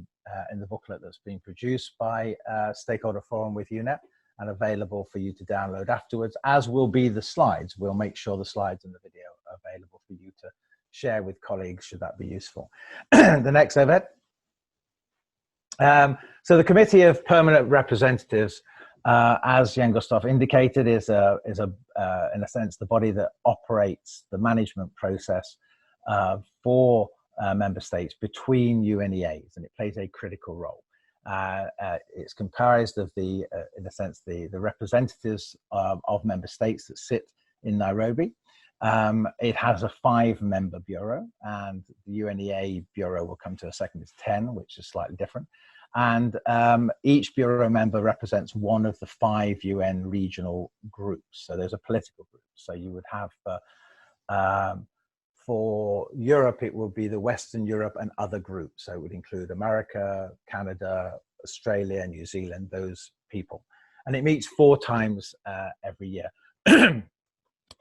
booklet that's been produced by Stakeholder Forum with UNEA and available for you to download afterwards, as will be the slides. We'll make sure the slides and the video are available for you to share with colleagues, should that be useful. The next overhead. So the Committee of Permanent Representatives, as Jan Gustav indicated, is in a sense the body that operates the management process for member states between UNEAs, and it plays a critical role. It's comprised of in a sense, the representatives of member states that sit in Nairobi. It has a 5-member bureau, and the UNEA bureau will come to a second, is 10, which is slightly different. And each bureau member represents one of the 5 UN regional groups. So there's a political group. So you would have, for Europe, it will be the Western Europe and other groups. So it would include America, Canada, Australia, New Zealand, those people. And it meets 4 times every year.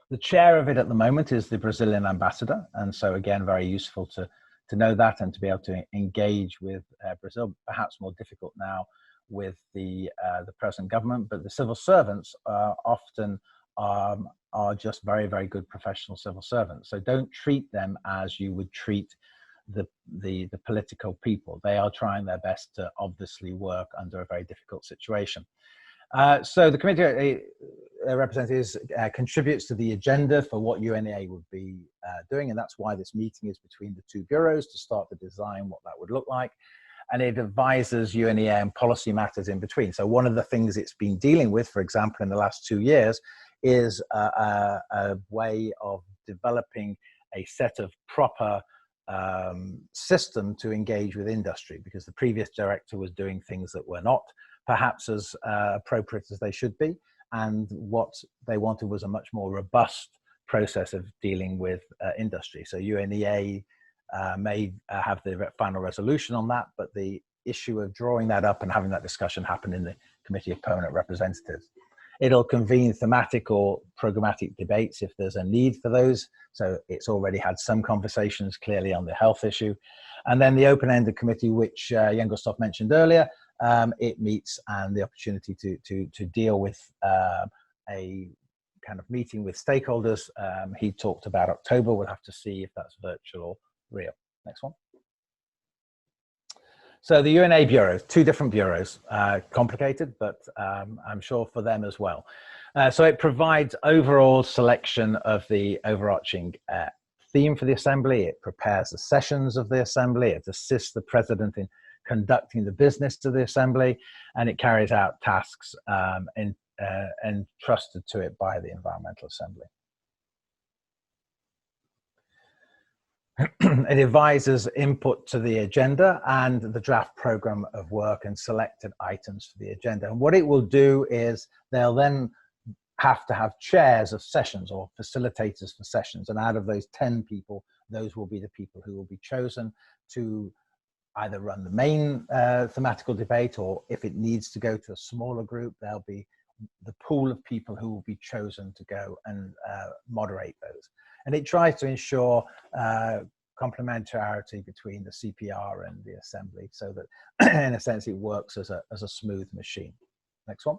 The chair of it at the moment is the Brazilian ambassador. And so again, very useful to know that and to be able to engage with Brazil, perhaps more difficult now with the present government, but the civil servants often are just very, very good professional civil servants. So don't treat them as you would treat the political people. They are trying their best to obviously work under a very difficult situation. So the committee representatives contributes to the agenda for what UNEA would be doing, and that's why this meeting is between the 2 bureaus to start to design what that would look like. And it advises UNEA on policy matters in between. So one of the things it's been dealing with, for example, in the last 2 years, is a way of developing a set of proper system to engage with industry, because the previous director was doing things that were not perhaps as appropriate as they should be. And what they wanted was a much more robust process of dealing with industry. So UNEA may have the final resolution on that, but the issue of drawing that up and having that discussion happen in the Committee of Permanent Representatives. It'll convene thematic or programmatic debates if there's a need for those. So it's already had some conversations clearly on the health issue. And then the open-ended committee, which Jan Gustav mentioned earlier, it meets and the opportunity to deal with a kind of meeting with stakeholders. He talked about October. We'll have to see if that's virtual or real. Next one. So the UNEA bureaus, 2 different bureaus, complicated, but I'm sure for them as well. So it provides overall selection of the overarching theme for the Assembly. It prepares the sessions of the Assembly. It assists the President in conducting the business of the Assembly, and it carries out tasks entrusted to it by the Environmental Assembly. It advises input to the agenda and the draft program of work and selected items for the agenda. And what it will do is they'll then have to have chairs of sessions or facilitators for sessions. And out of those 10 people, those will be the people who will be chosen to either run the main thematical debate, or if it needs to go to a smaller group, there'll be the pool of people who will be chosen to go and moderate those. And it tries to ensure complementarity between the CPR and the Assembly, so that in a sense it works as a smooth machine. Next one.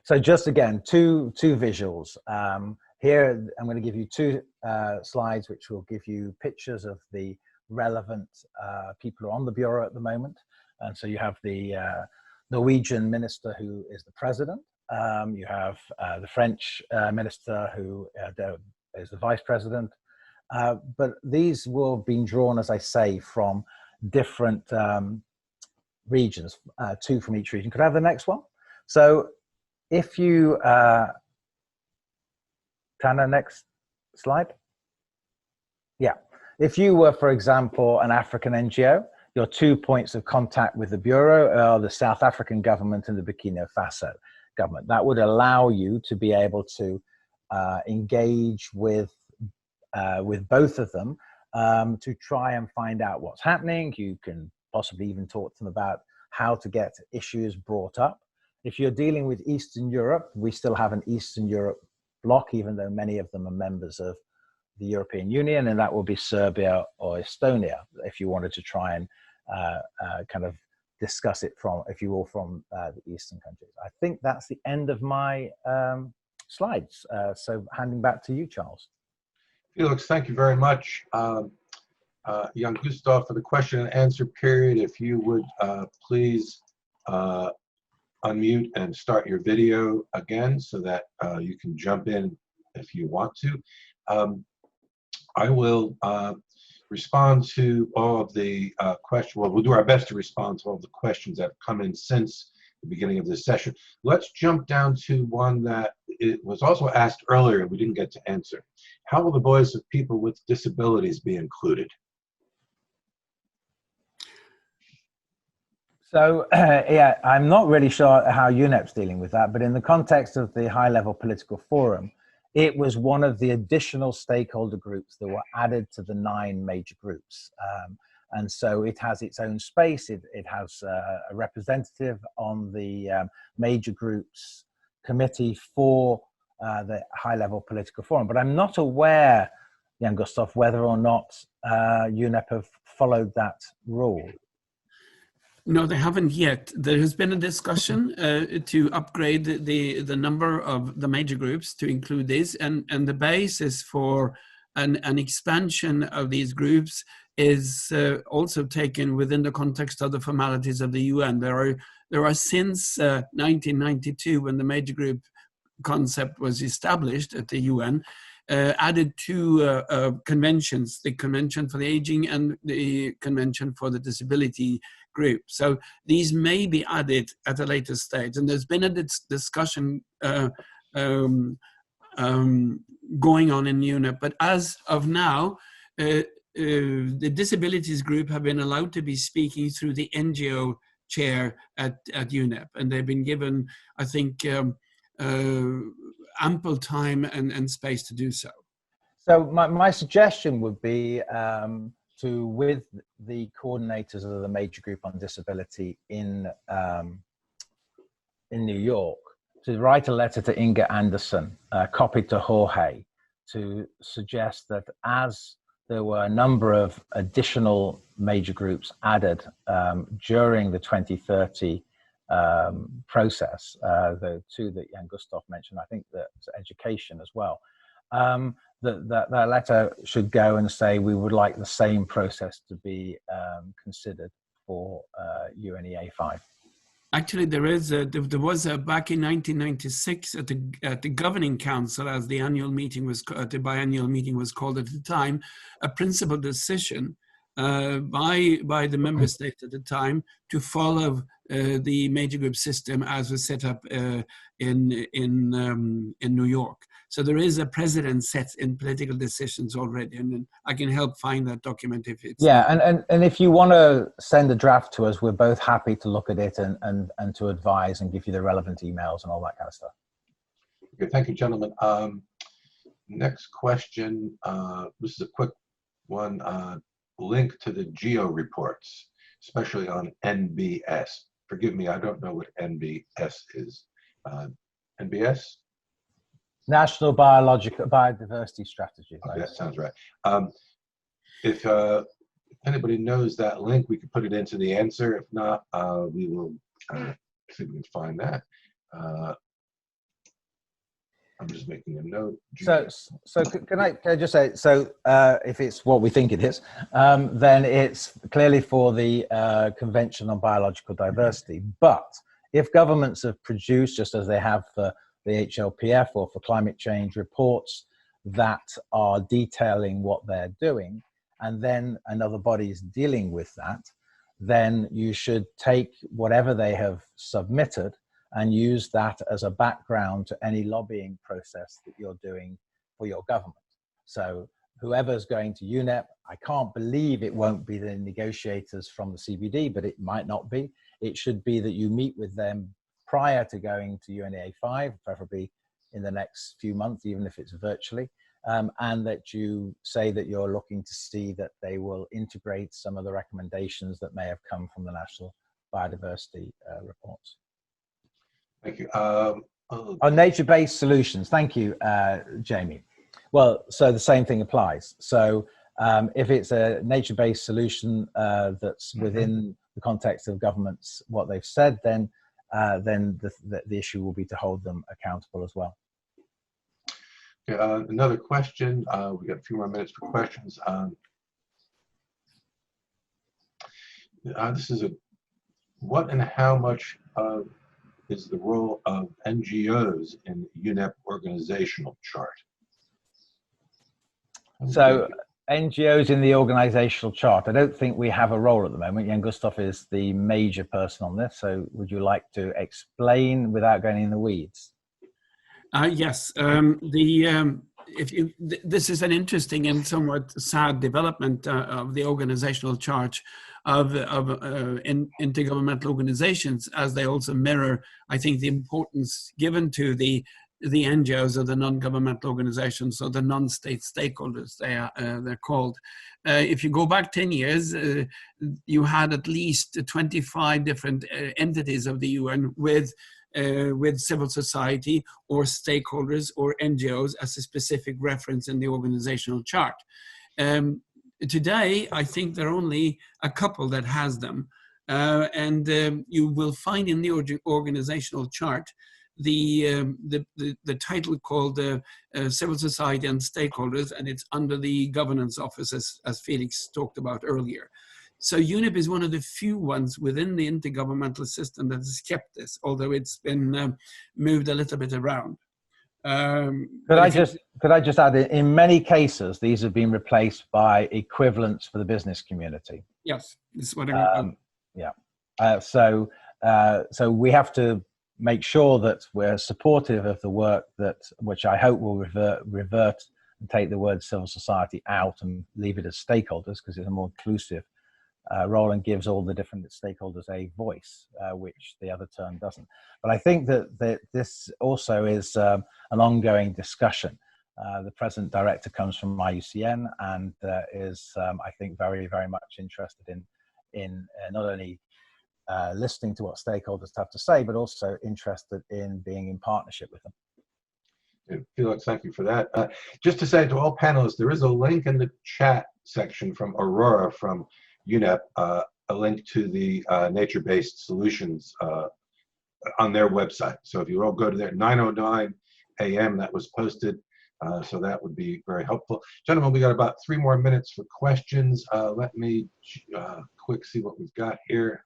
So just again, two visuals. Here I'm going to give you 2 slides which will give you pictures of the relevant people who are on the Bureau at the moment. And so you have the Norwegian minister who is the president. You have the French minister who is the vice president. But these will have been drawn, as I say, from different regions, 2 from each region. Could I have the next one? So if you, Tana, next slide. Yeah. if you were, for example, an African NGO, your 2 points of contact with the Bureau are the South African government and the Burkina Faso government. That would allow you to be able to engage with both of them to try and find out what's happening. You can possibly even talk to them about how to get issues brought up. If you're dealing with Eastern Europe, we still have an Eastern Europe bloc, even though many of them are members of the European Union, and that will be Serbia or Estonia, if you wanted to try and kind of discuss it from, if you will, from the Eastern countries. I think that's the end of my slides. So handing back to you, Charles. Felix, thank you very much. Jan Gustav, for the question and answer period, if you would please unmute and start your video again so that you can jump in if you want to. I will respond to all of the questions. Well, we'll do our best to respond to all the questions that have come in since the beginning of this session. Let's jump down to one that it was also asked earlier and we didn't get to answer. How will the voice of people with disabilities be included? So, yeah, I'm not really sure how UNEP's dealing with that, but in the context of the high-level political forum, it was one of the additional stakeholder groups that were added to the 9 major groups. And so it has its own space. It has a representative on the major groups committee for the high-level political forum. But I'm not aware, Jan Gustav, whether or not UNEP have followed that rule. No, they haven't yet. There has been a discussion to upgrade the number of the major groups to include this, and the basis for an expansion of these groups is also taken within the context of the formalities of the UN. There are since 1992, when the major group concept was established at the UN, added 2 conventions, the Convention for the Aging and the Convention for the Disability group. So these may be added at a later stage. And there's been a discussion going on in UNEP, but as of now, the disabilities group have been allowed to be speaking through the NGO chair at UNEP, and they've been given, I think, ample time and space to do so. So my suggestion would be with the coordinators of the major group on disability in New York, to write a letter to Inga Anderson, copied to Jorge, to suggest that as there were a number of additional major groups added during the 2030 process, the 2 that Jan Gustav mentioned, I think that's education as well, that letter should go and say we would like the same process to be considered for UNEA 5. Actually, there was back in 1996 at the Governing Council, as the annual meeting was, the biannual meeting was called at the time, a principal decision by the member states at the time to follow the major group system as was set up in New York. So there is a precedent set in political decisions already, and I can help find that document if it's... Yeah, and if you want to send a draft to us, we're both happy to look at it and to advise and give you the relevant emails and all that kind of stuff. Okay, thank you, gentlemen. Next question, this is a quick one, link to the GEO reports, especially on NBS. Forgive me, I don't know what NBS is. NBS? National Biodiversity Strategy. Okay, that sounds right. If anybody knows that link, we can put it into the answer. If not, we will see if we can find that. I'm just making a note. So can I just say, so if it's what we think it is, then it's clearly for the Convention on Biological Diversity. But if governments have produced, just as they have for the HLPF or for climate change, reports that are detailing what they're doing, and then another body is dealing with that, then you should take whatever they have submitted and use that as a background to any lobbying process that you're doing for your government. So whoever's going to UNEP, I can't believe it won't be the negotiators from the CBD, but it might not be. It should be that you meet with them prior to going to UNEA 5, preferably in the next few months, even if it's virtually, and that you say that you're looking to see that they will integrate some of the recommendations that may have come from the National Biodiversity reports. Thank you. On nature-based solutions, thank you, Jamie. Well, so the same thing applies. So if it's a nature-based solution that's within the context of governments, what they've said, then the issue will be to hold them accountable as well. Okay, another question. We got a few more minutes for questions. This is what and how much is the role of NGOs in UNEP organizational chart? So NGOs in the organizational chart, I don't think we have a role at the moment. Jan Gustaf is the major person on this. So would you like to explain without going in the weeds? Yes. This is an interesting and somewhat sad development of the organizational chart of intergovernmental organizations, as they also mirror, I think, the importance given to the NGOs, or the non-governmental organizations, or the non-state stakeholders, they're called. If you go back 10 years, you had at least 25 different entities of the UN with civil society or stakeholders or NGOs as a specific reference in the organizational chart. Today, I think there are only a couple that has them. And you will find in the organizational chart the title called Civil Society and Stakeholders, and it's under the governance office, as Felix talked about earlier. So UNEP is one of the few ones within the intergovernmental system that has kept this, although it's been moved a little bit around. Could I just add, in many cases, these have been replaced by equivalents for the business community. Yes, this is what I mean. Yeah. So we have to make sure that we're supportive of the work which I hope will revert and take the word civil society out and leave it as stakeholders, because it's a more inclusive role and gives all the different stakeholders a voice, which the other term doesn't. But I think that this also is an ongoing discussion. The present director comes from IUCN and is, I think, very, very much interested in not only listening to what stakeholders have to say, but also interested in being in partnership with them. Felix, thank you for that. Just to say to all panelists, there is a link in the chat section from Aurora from UNEP, a link to the nature-based solutions on their website. So if you all go to there, 9:09 a.m. that was posted, so that would be very helpful. Gentlemen, we got about 3 more minutes for questions. Let me quick see what we've got here.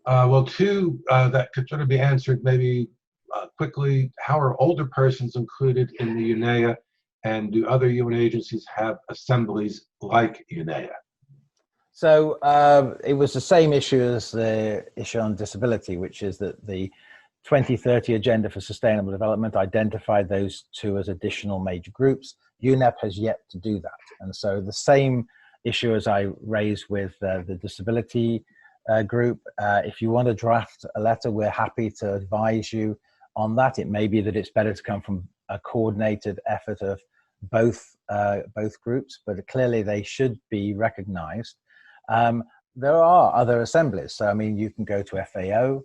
Well, 2 that could sort of be answered maybe quickly. How are older persons included in the UNEA? And do other UN agencies have assemblies like UNEA? So it was the same issue as the issue on disability, which is that the 2030 Agenda for Sustainable Development identified those 2 as additional major groups. UNEP has yet to do that. And so the same issue as I raised with the disability group, if you want to draft a letter, we're happy to advise you on that. It may be that it's better to come from a coordinated effort of both groups, but clearly they should be recognized. There are other assemblies. So, I mean, you can go to FAO.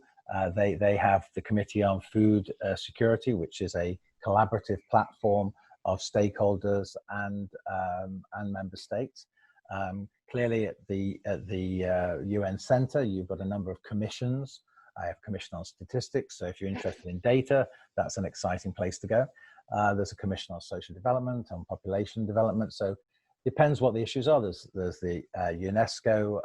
They have the Committee on Food Security, which is a collaborative platform of stakeholders and member states. Clearly at the UN Center, you've got a number of commissions. I have Commission on Statistics, so if you're interested in data, that's an exciting place to go. There's a Commission on Social Development, on Population Development, so depends what the issues are. There's the UNESCO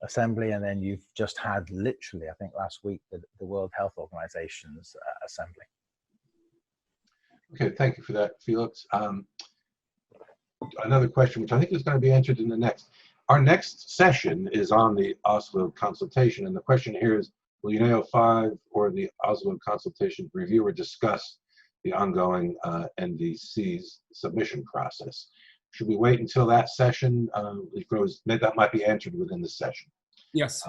Assembly, and then you've just had literally, I think last week, the World Health Organization's Assembly. Okay, thank you for that, Felix. Another question, which I think is going to be answered in the next. Our next session is on the Oslo Consultation, and the question here is, will UNEA 5 or the Oslo Consultation review or discuss the ongoing NDC's submission process. Should we wait until that session? That might be answered within the session. Yes.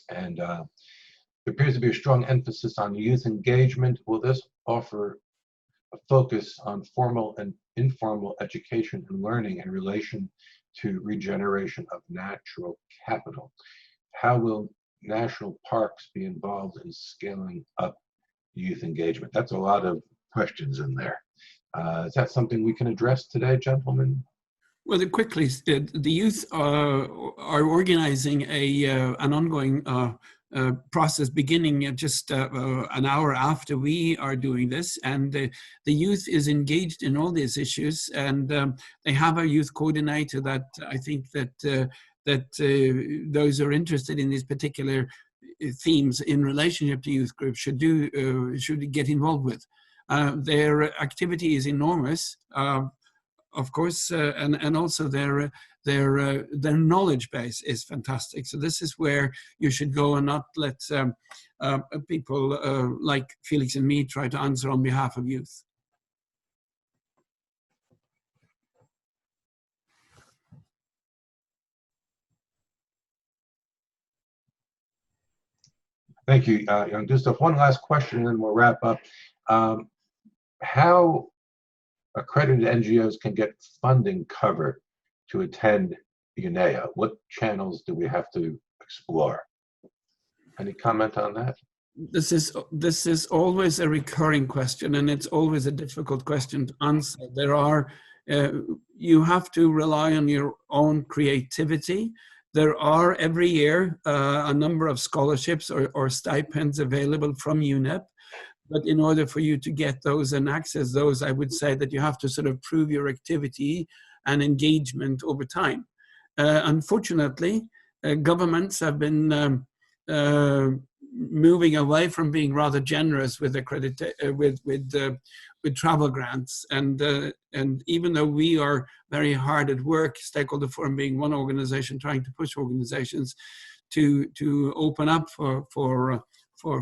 And there appears to be a strong emphasis on youth engagement. Will this offer a focus on formal and informal education and learning in relation to regeneration of natural capital? How will national parks be involved in scaling up youth engagement? That's a lot of questions in there. Is that something we can address today, gentlemen? Well, quickly, the youth are organizing an ongoing process beginning just an hour after we are doing this, and the youth is engaged in all these issues, and they have a youth coordinator that I think that those who are interested in these particular themes in relationship to youth groups should get involved with. Their activity is enormous, of course, and also their knowledge base is fantastic. So this is where you should go and not let people like Felix and me try to answer on behalf of youth. Thank you, Jan Gustav. One last question, and then we'll wrap up. How accredited NGOs can get funding covered to attend UNEA? What channels do we have to explore? Any comment on that? This is always a recurring question, and it's always a difficult question to answer. There are you have to rely on your own creativity. There are every year a number of scholarships or stipends available from UNEP. But in order for you to get those and access those, I would say that you have to sort of prove your activity and engagement over time. Unfortunately, governments have been moving away from being rather generous with with travel grants, and even though we are very hard at work, Stakeholder Forum being one organization trying to push organizations to open up for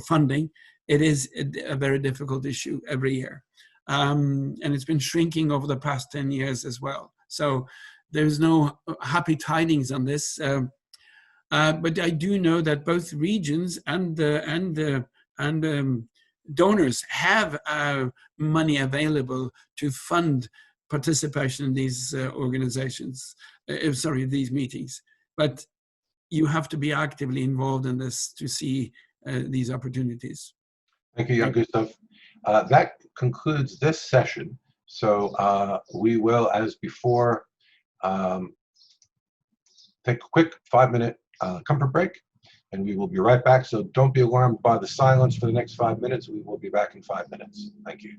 funding, it is a very difficult issue every year. And it's been shrinking over the past 10 years as well. So there's no happy tidings on this. But I do know that both regions and donors have money available to fund participation in these organizations, these meetings. But you have to be actively involved in this to see these opportunities. Thank you, Jan Gustav. That concludes this session. So we will, as before, take a quick 5-minute comfort break, and we will be right back. So don't be alarmed by the silence for the next 5 minutes. We will be back in 5 minutes. Thank you.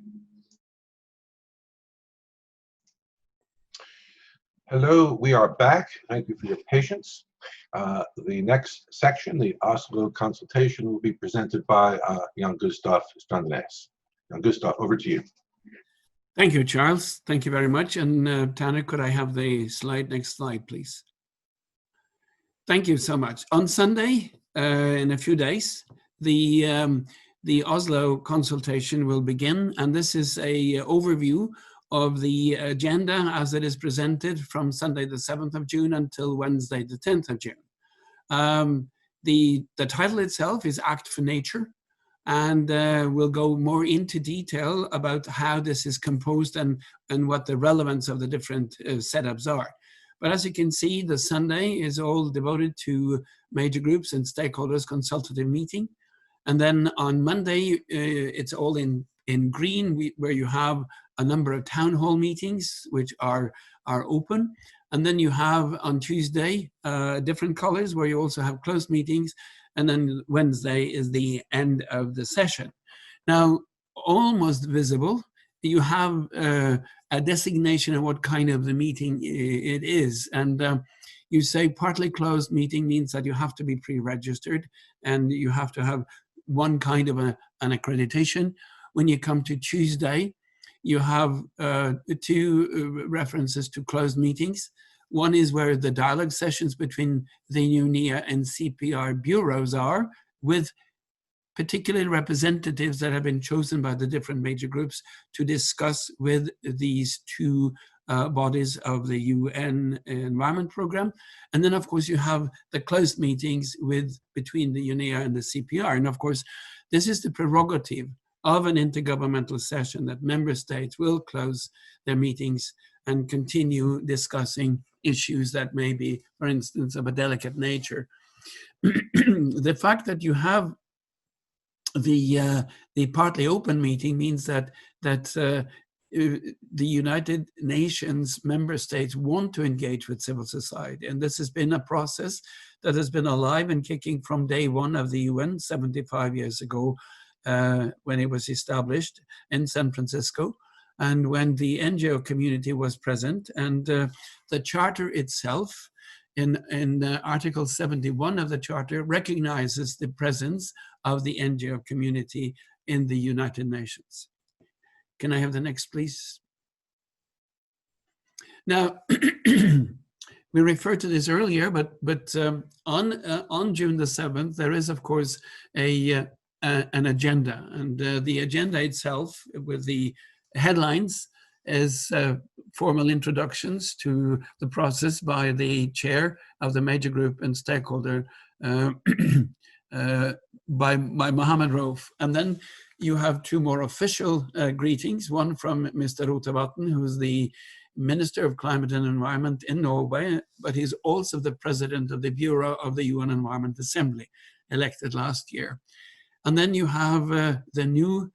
Hello, we are back. Thank you for your patience. The next section, the Oslo Consultation, will be presented by Jan Gustav Strandenes. Jan Gustav, over to you. Thank you, Charles. Thank you very much. And Tanner, could I have the next slide, please? Thank you so much. On Sunday, in a few days, the Oslo Consultation will begin, and this is a overview of the agenda as it is presented from Sunday the 7th of June until Wednesday the 10th of June. The title itself is Act for Nature, and we'll go more into detail about how this is composed and what the relevance of the different setups are. But as you can see, the Sunday is all devoted to major groups and stakeholders consultative meeting. And then on Monday, it's all in green, where you have a number of town hall meetings, which are open. And then you have on Tuesday, different colors, where you also have closed meetings. And then Wednesday is the end of the session. Now, almost visible, you have a designation of what kind of the meeting it is. And you say partly closed meeting means that you have to be pre-registered and you have to have one kind of an accreditation. When you come to Tuesday, you have two references to closed meetings. One is where the dialogue sessions between the UNEA and CPR bureaus are, with particularly representatives that have been chosen by the different major groups to discuss with these two bodies of the UN Environment Programme. And then, of course, you have the closed meetings between the UNEA and the CPR. And of course, this is the prerogative of an intergovernmental session, that member states will close their meetings and continue discussing issues that may be, for instance, of a delicate nature. The fact that you have the partly open meeting means that the United Nations member states want to engage with civil society. And this has been a process that has been alive and kicking from day one of the UN 75 years ago, when it was established in San Francisco, and when the NGO community was present. And the charter itself, in Article 71 of the charter, recognizes the presence of the NGO community in the United Nations. Can I have the next, please? Now, we referred to this earlier, but on June the 7th, there is, of course, an agenda. And the agenda itself, with the headlines, is formal introductions to the process by the chair of the major group and stakeholder, by Mohammed Rauf. And then you have two more official greetings, one from Mr. Rotevatn, who's the Minister of Climate and Environment in Norway, but he's also the president of the Bureau of the UN Environment Assembly, elected last year. And then you have the new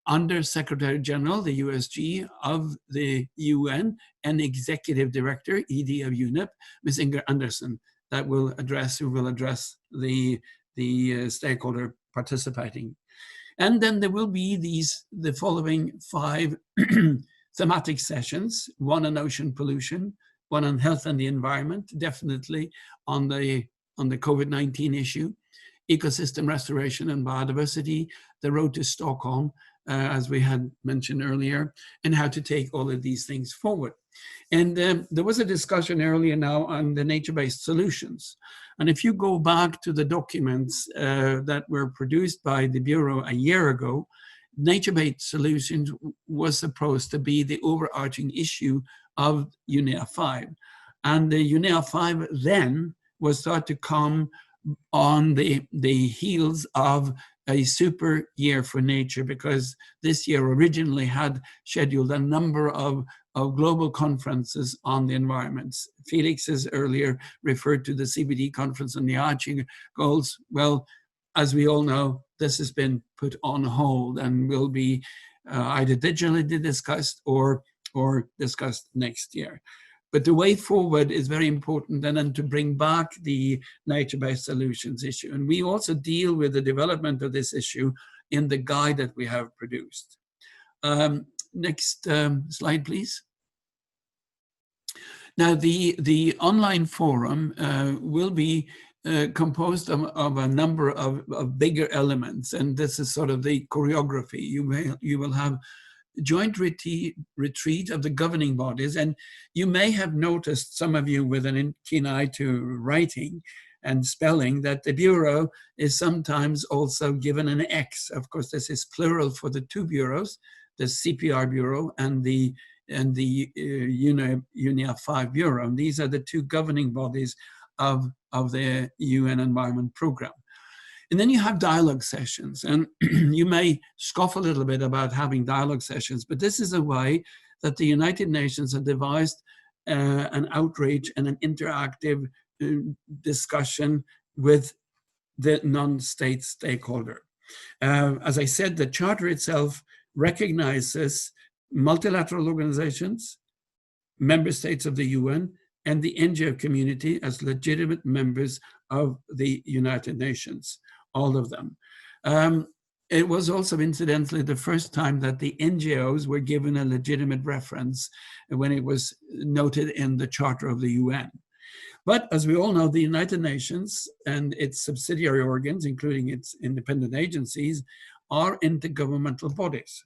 Under Secretary General, the USG, of the UN and Executive Director, ED of UNEP, Ms. Inger Andersen, who will address the stakeholder participating. And then there will be the following 5 thematic sessions: one on ocean pollution, one on health and the environment, definitely on the COVID-19 issue, ecosystem restoration and biodiversity, the road to Stockholm, as we had mentioned earlier, and how to take all of these things forward. And there was a discussion earlier now on the nature-based solutions. And if you go back to the documents that were produced by the Bureau a year ago, nature-based solutions was supposed to be the overarching issue of UNEA 5. And the UNEA 5 then was thought to come on the heels of a super year for nature, because this year originally had scheduled a number of global conferences on the environment. Felix has earlier referred to the CBD conference on the arching goals. Well, as we all know, this has been put on hold and will be either digitally discussed or discussed next year. But the way forward is very important, and then to bring back the nature-based solutions issue. And we also deal with the development of this issue in the guide that we have produced. Next slide, please. Now, the online forum will be composed of a number of bigger elements, and this is sort of the choreography. You will have joint retreat of the governing bodies, and you may have noticed, some of you with an keen eye to writing and spelling, that the Bureau is sometimes also given an X. Of course, this is plural for the two bureaus, the CPR Bureau and the UNEA 5 Bureau. And these are the two governing bodies of the UN Environment Programme. And then you have dialogue sessions, and you may scoff a little bit about having dialogue sessions, but this is a way that the United Nations have devised an outreach and an interactive discussion with the non-state stakeholder. As I said, the charter itself recognizes multilateral organizations, member states of the UN, and the NGO community as legitimate members of the United Nations, all of them. It was also, incidentally, the first time that the NGOs were given a legitimate reference when it was noted in the Charter of the UN. But as we all know, the United Nations and its subsidiary organs, including its independent agencies, are intergovernmental bodies.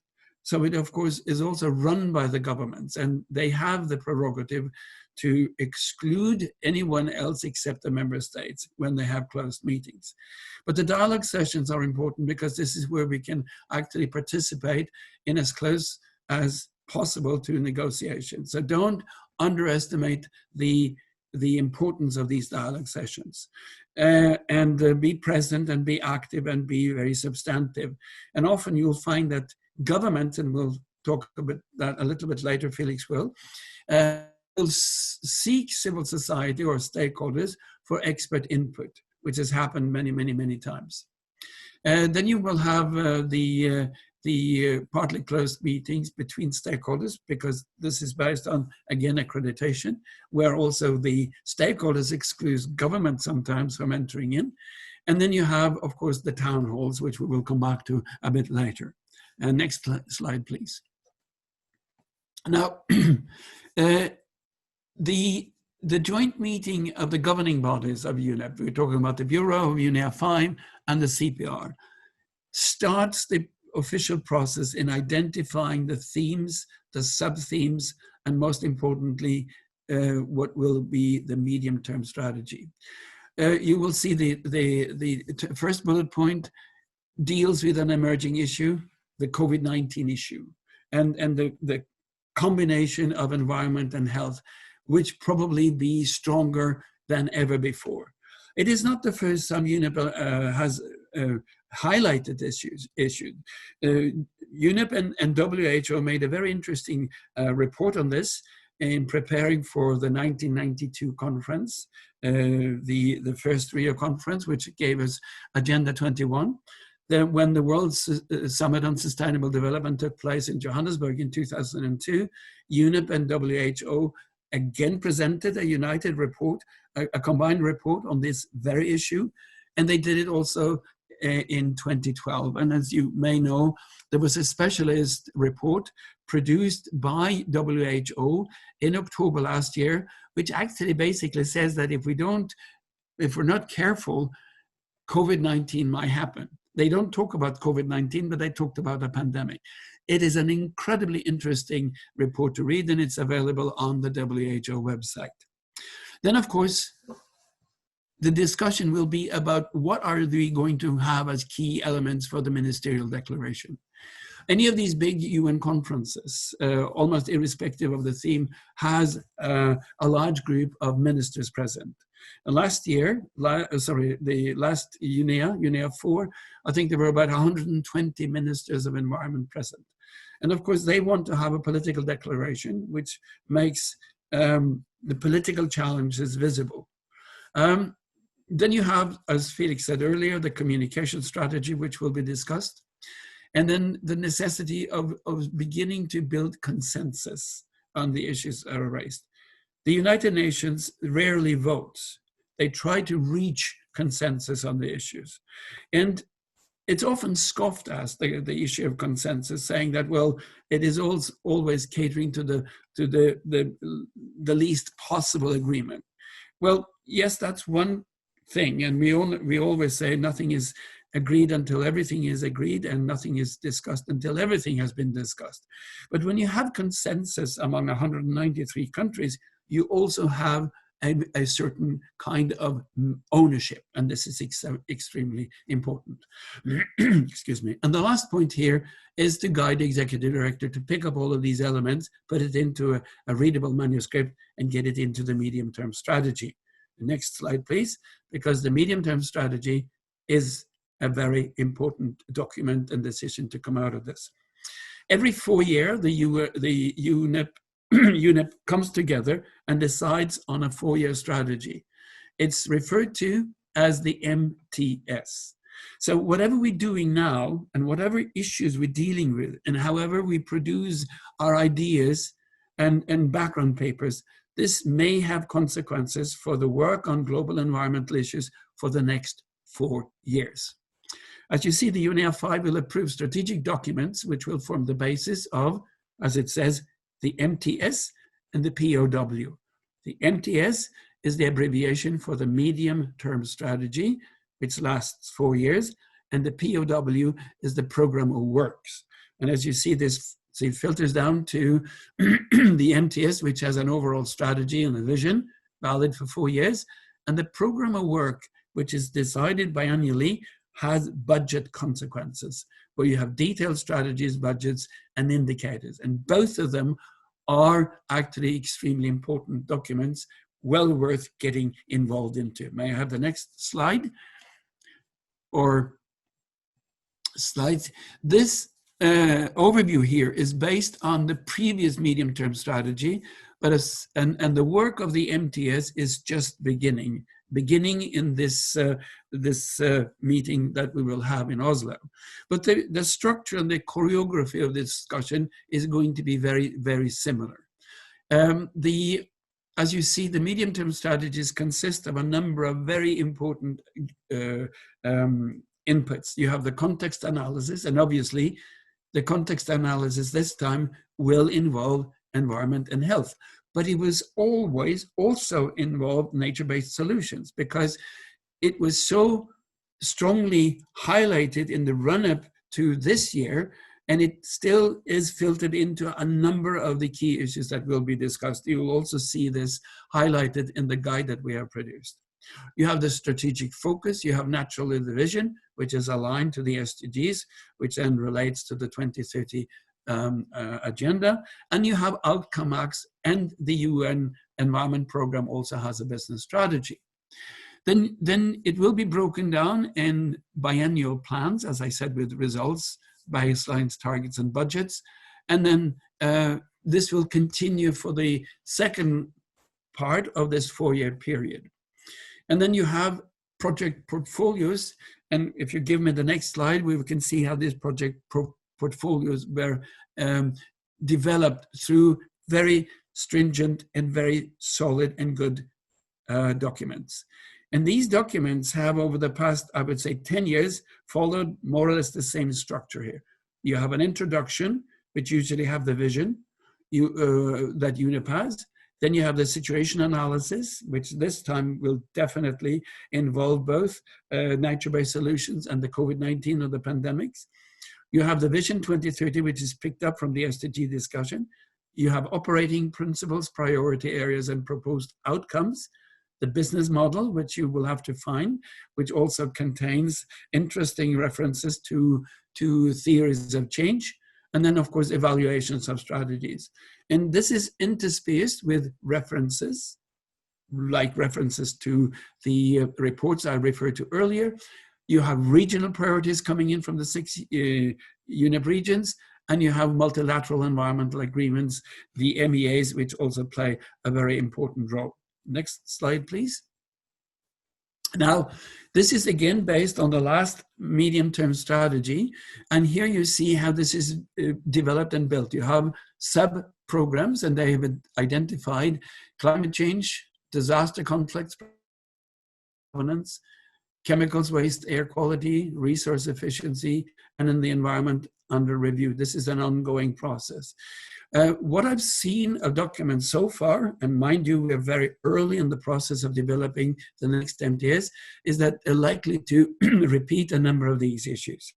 So it, of course, is also run by the governments, and they have the prerogative to exclude anyone else except the member states when they have closed meetings. But the dialogue sessions are important because this is where we can actually participate in as close as possible to negotiations. So don't underestimate the importance of these dialogue sessions, and be present and be active and be very substantive. And often you'll find that government, and we'll talk about that a little bit later, Felix will seek civil society or stakeholders for expert input, which has happened many, many, many times. Then you will have the partly closed meetings between stakeholders, because this is based on, again, accreditation, where also the stakeholders exclude government sometimes from entering in. And then you have, of course, the town halls, which we will come back to a bit later. Next slide, please. Now, the joint meeting of the governing bodies of UNEP, we're talking about the Bureau of UNEA 5 and the CPR, starts the official process in identifying the themes, the sub-themes, and most importantly, what will be the medium-term strategy. You will see the first bullet point deals with an emerging issue, the COVID-19 issue, and the combination of environment and health, which probably be stronger than ever before. It is not the first time UNEP has highlighted this issue. UNEP and WHO made a very interesting report on this in preparing for the 1992 conference, the first Rio conference, which gave us Agenda 21. Then when the World Summit on Sustainable Development took place in Johannesburg in 2002, UNEP and WHO again presented a united report, a combined report on this very issue, and they did it also in 2012. And as you may know, there was a specialist report produced by WHO in October last year, which actually basically says that if we're not careful, COVID-19 might happen. They don't talk about COVID-19, but they talked about a pandemic. It is an incredibly interesting report to read, and it's available on the WHO website. Then, of course, the discussion will be about what are we going to have as key elements for the ministerial declaration. Any of these big UN conferences, almost irrespective of the theme, has a large group of ministers present. Last year, the last UNEA 4, I think there were about 120 ministers of environment present. And of course, they want to have a political declaration which makes the political challenges visible. Then you have, as Felix said earlier, the communication strategy, which will be discussed. And then the necessity of beginning to build consensus on the issues that are raised. The United Nations rarely votes. They try to reach consensus on the issues. And it's often scoffed as the issue of consensus, saying that, well, it is always catering to the least possible agreement. Well, yes, that's one thing. And we always say nothing is agreed until everything is agreed, and nothing is discussed until everything has been discussed. But when you have consensus among 193 countries, you also have a certain kind of ownership, and this is extremely important. Excuse me. And the last point here is to guide the executive director to pick up all of these elements, put it into a readable manuscript, and get it into the medium-term strategy. The next slide, please, because the medium-term strategy is a very important document and decision to come out of this. Every 4 years, the UNEP comes together and decides on a 4-year strategy. It's referred to as the MTS. So whatever we're doing now and whatever issues we're dealing with and however we produce our ideas and background papers, this may have consequences for the work on global environmental issues for the next 4 years. As you see, the UNEA 5 will approve strategic documents which will form the basis of, as it says, the MTS and the POW. The MTS is the abbreviation for the medium-term strategy, which lasts 4 years, and the POW is the program of works, And as you see, this it filters down to the MTS, which has an overall strategy and a vision valid for 4 years. And the program of work, which is decided biannually, has budget consequences, where you have detailed strategies, budgets, and indicators. And both of them are actually extremely important documents, well worth getting involved into. May I have the next slide? Or slides. This overview here is based on the previous medium-term strategy, but and the work of the MTS is just beginning in this meeting that we will have in Oslo. But the structure and the choreography of this discussion is going to be very, very similar. As you see, the medium-term strategies consist of a number of very important inputs. You have the context analysis, and obviously the context analysis this time will involve environment and health. But it was always also involved nature-based solutions, because it was so strongly highlighted in the run-up to this year, and it still is filtered into a number of the key issues that will be discussed. You will also see this highlighted in the guide that we have produced. You have the strategic focus, you have naturally the vision, which is aligned to the SDGs, which then relates to the 2030 agenda, and you have outcome acts, and the UN Environment Program also has a business strategy. Then it will be broken down in biennial plans, as I said, with results, baselines, targets, and budgets, and then this will continue for the second part of this 4-year period. And then you have project portfolios, and if you give me the next slide, we can see how these project portfolios were developed through very stringent and very solid and good documents. And these documents have, over the past, I would say, 10 years, followed more or less the same structure here. You have an introduction, which usually have the vision that UNEP has. Then you have the situation analysis, which this time will definitely involve both nature-based solutions and the COVID-19 or the pandemics. You have the Vision 2030, which is picked up from the SDG discussion. You have operating principles, priority areas, and proposed outcomes. The business model, which you will have to find, which also contains interesting references to theories of change. And then, of course, evaluations of strategies. And this is interspersed with references, like references to the reports I referred to earlier. You have regional priorities coming in from the 6 UNEP regions, and you have multilateral environmental agreements, the MEAs, which also play a very important role. Next slide, please. Now, this is again based on the last medium-term strategy, and here you see how this is developed and built. You have sub-programs, and they have identified climate change, disaster conflicts, governance, chemicals, waste, air quality, resource efficiency, and in the environment under review. This is an ongoing process. What I've seen of documents so far, and mind you, we're very early in the process of developing the next MTS, is that they're likely to repeat a number of these issues.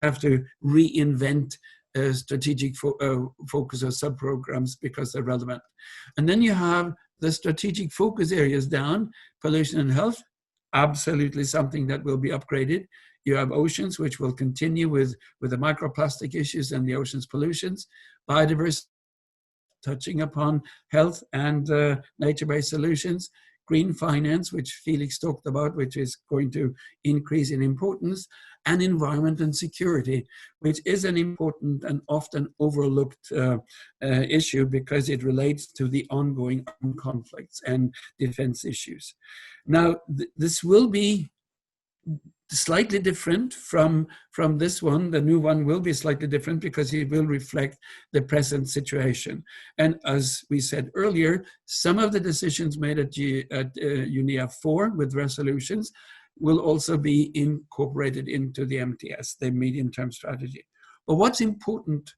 Have to reinvent strategic focus or sub-programs because they're relevant. And then you have the strategic focus areas down, pollution and health, absolutely something that will be upgraded. You have oceans, which will continue with the microplastic issues and the oceans pollutions, biodiversity, touching upon health and nature-based solutions, green finance, which Felix talked about, which is going to increase in importance, and environment and security, which is an important and often overlooked issue because it relates to the ongoing conflicts and defense issues. Now, this will be slightly different from this one. The new one will be slightly different because it will reflect the present situation. And as we said earlier, some of the decisions made at UNEA 4 with resolutions will also be incorporated into the MTS, the medium-term strategy. But what's important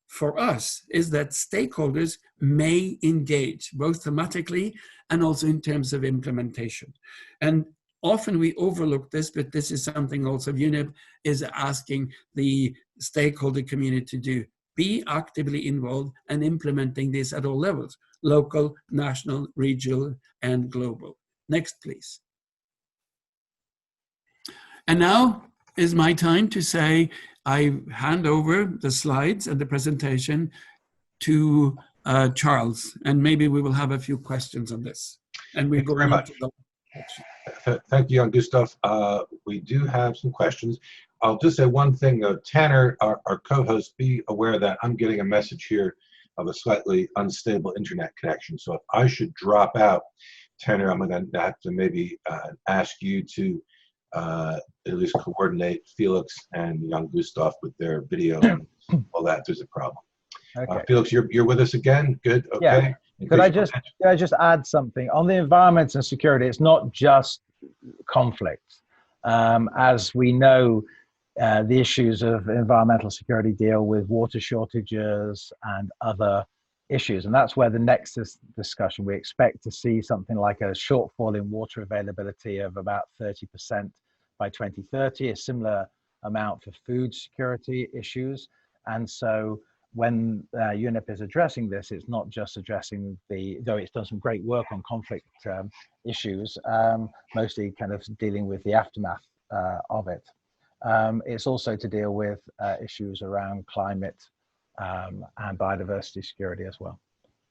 for us is that stakeholders may engage both thematically and also in terms of implementation. And Often we overlook this, but this is something also UNEP is asking the stakeholder community to do. Be actively involved and implementing this at all levels, local, national, regional, and global. Next, please. And now is my time to say, I hand over the slides and the presentation to Charles, and maybe we will have a few questions on this. And we're going into the section. Thank you, Jan Gustav. We do have some questions. I'll just say one thing. Tanner, our co-host, be aware that I'm getting a message here of a slightly unstable internet connection. So if I should drop out, Tanner, I'm going to have to maybe ask you to at least coordinate Felix and Jan Gustav with their video and all that. There's a problem. Okay. Felix, you're with us again. Good. Okay. Yeah. Could I just add something on the environment and security? It's not just conflict. As we know, the issues of environmental security deal with water shortages and other issues, and that's where the Nexus discussion, we expect to see something like a shortfall in water availability of about 30% by 2030, a similar amount for food security issues. And so when UNEP is addressing this, it's not just addressing though it's done some great work on conflict issues, mostly kind of dealing with the aftermath of it. It's also to deal with issues around climate and biodiversity security as well.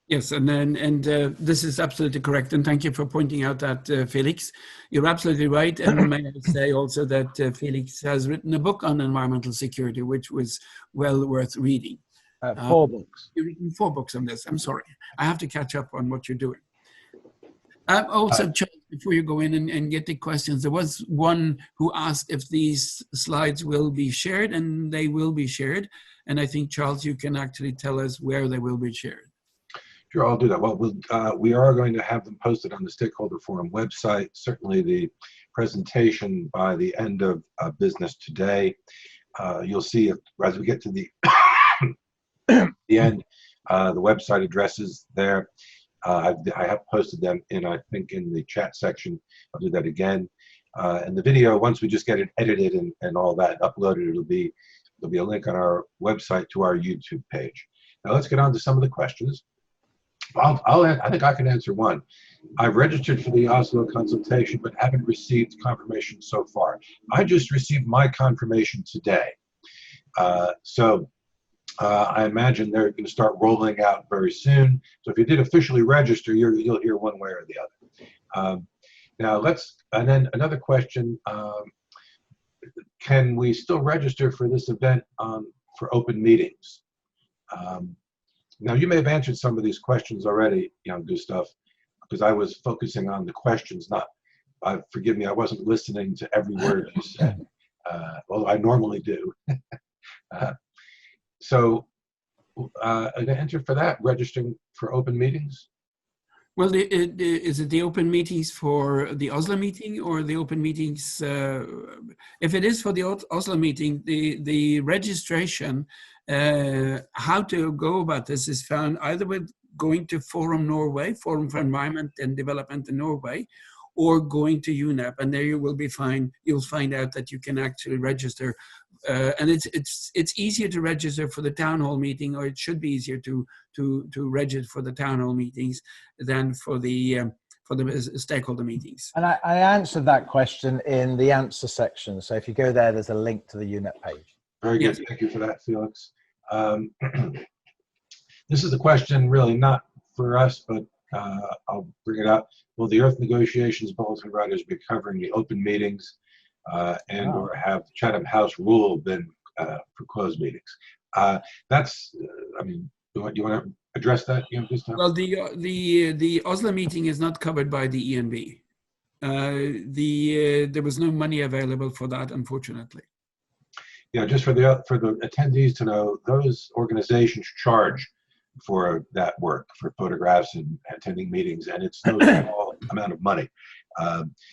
Yes, and this is absolutely correct, and thank you for pointing out that, Felix. You're absolutely right, and may I say also that Felix has written a book on environmental security, which was well worth reading. 4 books. You've written 4 books on this. I'm sorry. I have to catch up on what you're doing. Also, Charles, before you go in and get the questions, there was one who asked if these slides will be shared, and they will be shared. And I think, Charles, you can actually tell us where they will be shared. Sure, I'll do that. Well, we are going to have them posted on the Stakeholder Forum website. Certainly the presentation by the end of business today. You'll see as we get to the, the end, the website addresses there. I have posted them I think in the chat section. I'll do that again. And the video, once we just get it edited and all that uploaded, there'll be a link on our website to our YouTube page. Now let's get on to some of the questions. I think I can answer one. I've registered for the Oslo consultation, but haven't received confirmation so far. I just received my confirmation today. I imagine they're going to start rolling out very soon. So if you did officially register, you'll hear one way or the other. Now and then another question, can we still register for this event for open meetings? Now you may have answered some of these questions already, Jan Gustav, because I was focusing on the questions, forgive me, I wasn't listening to every word you said, although I normally do. So an answer for that, registering for open meetings? Well, is it the open meetings for the Oslo meeting or the open meetings? If it is for the Oslo meeting, the registration, how to go about this is found either with going to Forum Norway, Forum for Environment and Development in Norway, or going to UNEP, and there you will be you'll find out that you can actually register. And it's easier to register for the town hall meeting, or it should be easier to register for the town hall meetings than for the stakeholder meetings. And I answered that question in the answer section. So if you go there, there's a link to the UNEP page. Very good. Thank you for that, Felix. This is a question really not for us, but I'll bring it up. Will the Earth Negotiations Bulletin writers be covering the open meetings or have the Chatham House rule been for closed meetings? That's, I mean, you want to address that, Jan Gustav? Well, the Oslo meeting is not covered by the ENB. There was no money available for that, unfortunately. Yeah, just for the attendees to know, those organizations charge for that work, for photographs and attending meetings, and it's no small amount of money.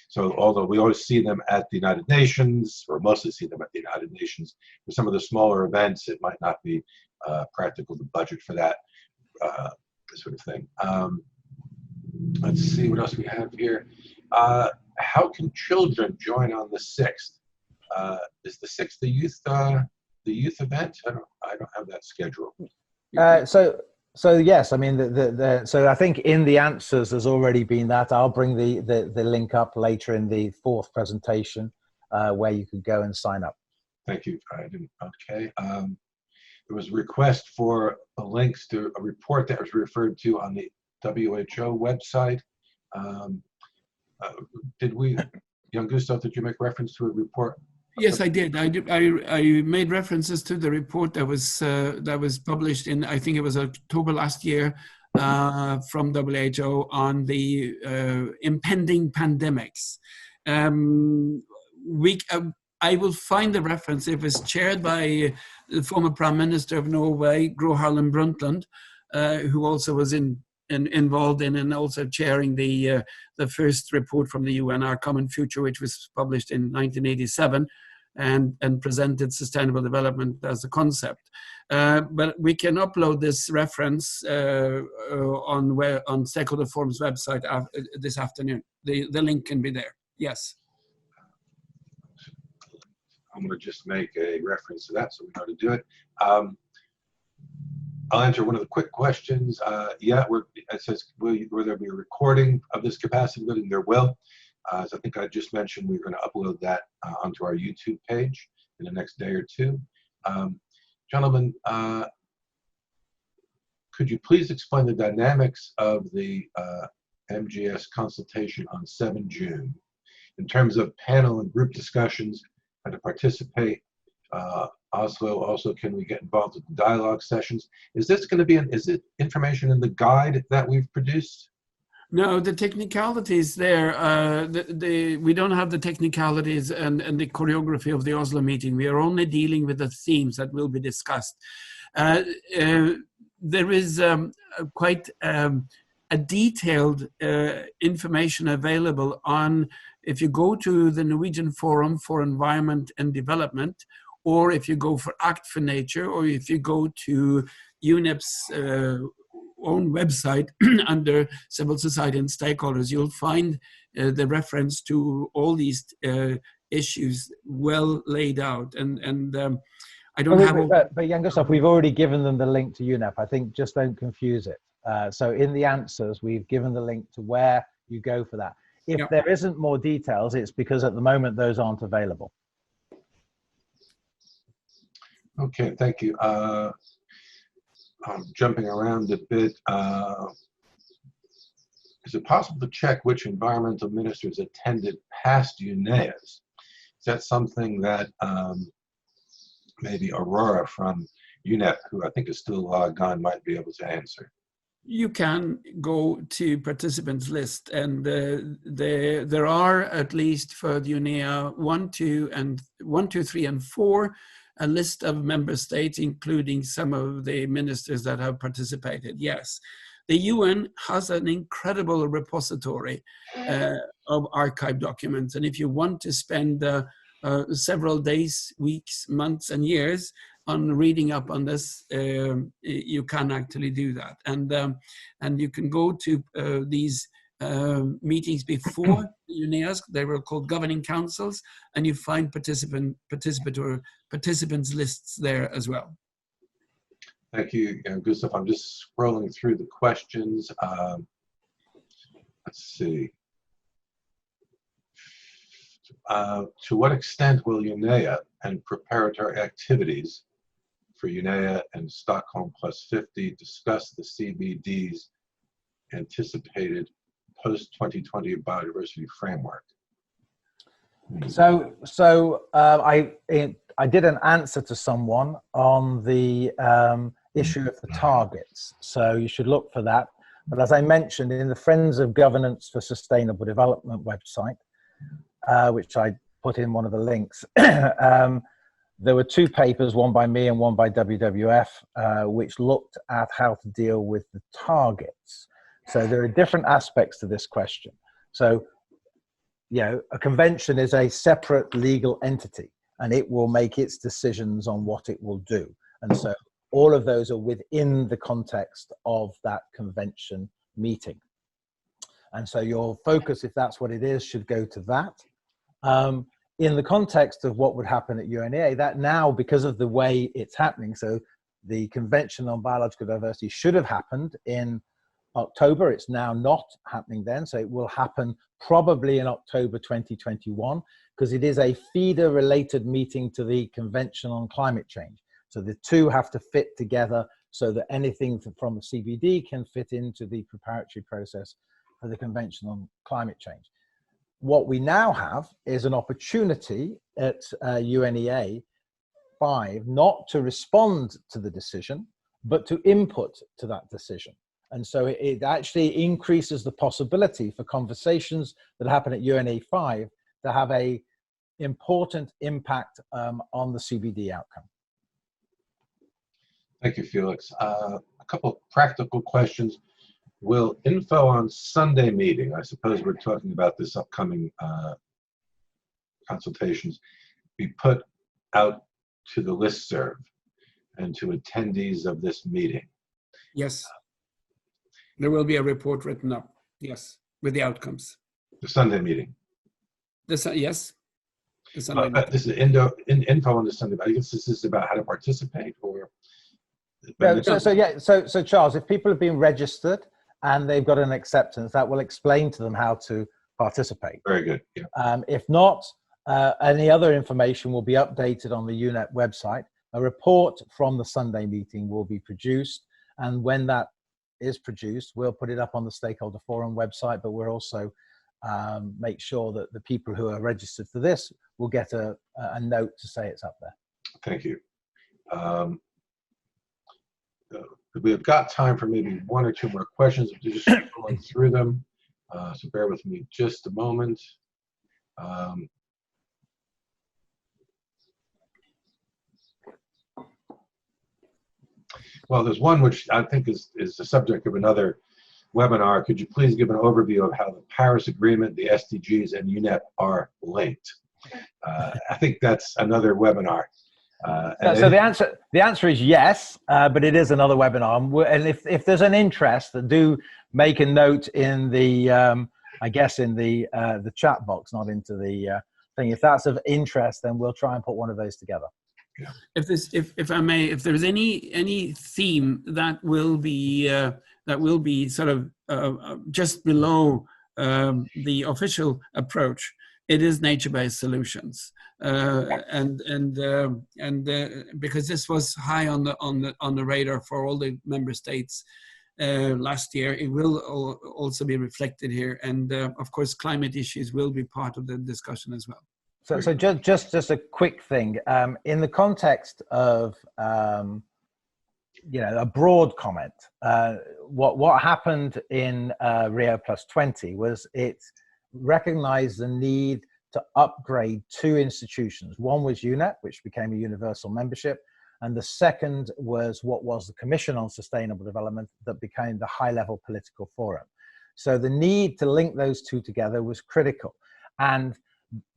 So although we always see them at the United Nations, or mostly see them at the United Nations, for some of the smaller events, it might not be practical to budget for that sort of thing. Let's see what else we have here. how can children join on the 6th? Is the 6th the youth event? I don't have that schedule. So yes, I mean, so I think in the answers there's already been that. I'll bring the link up later in the 4th presentation where you could go and sign up. Thank you. I didn't. Okay. There was a request for links to a report that was referred to on the WHO website. Did we, Jan Gustav, did you make reference to a report? Yes, I did. I made references to the report that was published in, I think it was October last year, from WHO on the impending pandemics. I will find the reference. It was chaired by the former Prime Minister of Norway, Gro Harlem Brundtland, who also was involved in and also chairing the first report from the UN, Our Common Future, which was published in 1987 and presented sustainable development as a concept. But we can upload this reference on Stakeholder Forum's website this afternoon. The link can be there. Yes. I'm going to just make a reference to that so we know how to do it. I'll answer one of the quick questions. Yeah, it says, will there be a recording of this capacity building? There will. As I think I just mentioned, we're going to upload that onto our YouTube page in the next day or two. Gentlemen, could you please explain the dynamics of the MGS consultation on 7 June in terms of panel and group discussions and to participate? Oslo, also, can we get involved with the dialogue sessions? Is this going to be, is it information in the guide that we've produced? No, the technicalities there, we don't have the technicalities and the choreography of the Oslo meeting. We are only dealing with the themes that will be discussed. There is quite a detailed information available on, if you go to the Norwegian Forum for Environment and Development, or if you go for Act for Nature, or if you go to UNEP's own website under Civil Society and Stakeholders, you'll find the reference to all these issues well laid out. And I don't have... But Jan Gustav, we've already given them the link to UNEP. I think just don't confuse it. So in the answers, we've given the link to where you go for that. If there isn't more details, it's because at the moment those aren't available. Okay, thank you. I'm jumping around a bit. Is it possible to check which environmental ministers attended past UNEAs? Is that something that maybe Aurora from UNEP, who I think is still logged on, might be able to answer? You can go to participants list, and there are, at least for the UNEA 1, 2, 3, and 4, a list of member states, including some of the ministers that have participated. Yes, the UN has an incredible repository of archive documents, and if you want to spend several days, weeks, months, and years on reading up on this, you can actually do that. And you can go to these meetings before the UNEAs. They were called governing councils, and you find participants lists there as well. Thank you, Gustav. I'm just scrolling through the questions. Let's see. To what extent will UNEA and preparatory activities for UNEA and Stockholm Plus 50 discuss the CBD's anticipated post-2020 biodiversity framework? So I did an answer to someone on the issue of the targets. So you should look for that. But as I mentioned, in the Friends of Governance for Sustainable Development website, which I put in one of the links, there were 2 papers, one by me and one by WWF, which looked at how to deal with the targets. So there are different aspects to this question. So, you know, a convention is a separate legal entity, and it will make its decisions on what it will do. And so all of those are within the context of that convention meeting. And so your focus, if that's what it is, should go to that. In the context of what would happen at UNEA, that now, because of the way it's happening, so the Convention on Biological Diversity should have happened in October. It's now not happening then, so it will happen probably in October 2021, because it is a feeder-related meeting to the Convention on Climate Change. So the two have to fit together so that anything from the CBD can fit into the preparatory process for the Convention on Climate Change. What we now have is an opportunity at UNEA 5 not to respond to the decision, but to input to that decision. And so it actually increases the possibility for conversations that happen at UNEA 5 to have an important impact on the CBD outcome. Thank you, Felix. A couple of practical questions. Will info on Sunday meeting, I suppose we're talking about this upcoming consultations, be put out to the listserv and to attendees of this meeting? Yes. There will be a report written up, yes, with the outcomes. The Sunday meeting? Yes. The Sunday meeting. This is info on the Sunday, I guess this is about how to participate, or? So Charles, if people have been registered and they've got an acceptance, that will explain to them how to participate. Very good. Yeah. If not, any other information will be updated on the UNEP website. A report from the Sunday meeting will be produced, and when that is produced, we'll put it up on the Stakeholder Forum website, but we'll also make sure that the people who are registered for this will get a note to say it's up there. Thank you. We have got time for maybe one or two more questions. I'm just going through them, so bear with me just a moment. Well, there's one which I think is the subject of another webinar. Could you please give an overview of how the Paris Agreement, the SDGs, and UNEP are linked? I think that's another webinar. So the answer is yes, but it is another webinar. And if there's an interest, do make a note in the I guess in the chat box, not into the thing. If that's of interest, then we'll try and put one of those together. Yeah. If I may, if there's any theme that will be sort of just below the official approach, it is nature-based solutions, and because this was high on the radar for all the member states last year, it will also be reflected here, and of course, climate issues will be part of the discussion as well. So just a quick thing in the context of a broad comment. What happened in Rio +20 was it recognized the need to upgrade two institutions. One was UNEP, which became a universal membership, and the second was what was the Commission on Sustainable Development, that became the high-level political forum. So the need to link those two together was critical. And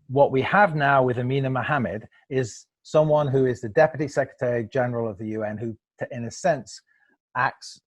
what we have now with Amina Mohammed is someone who is the Deputy Secretary General of the UN, who in a sense acts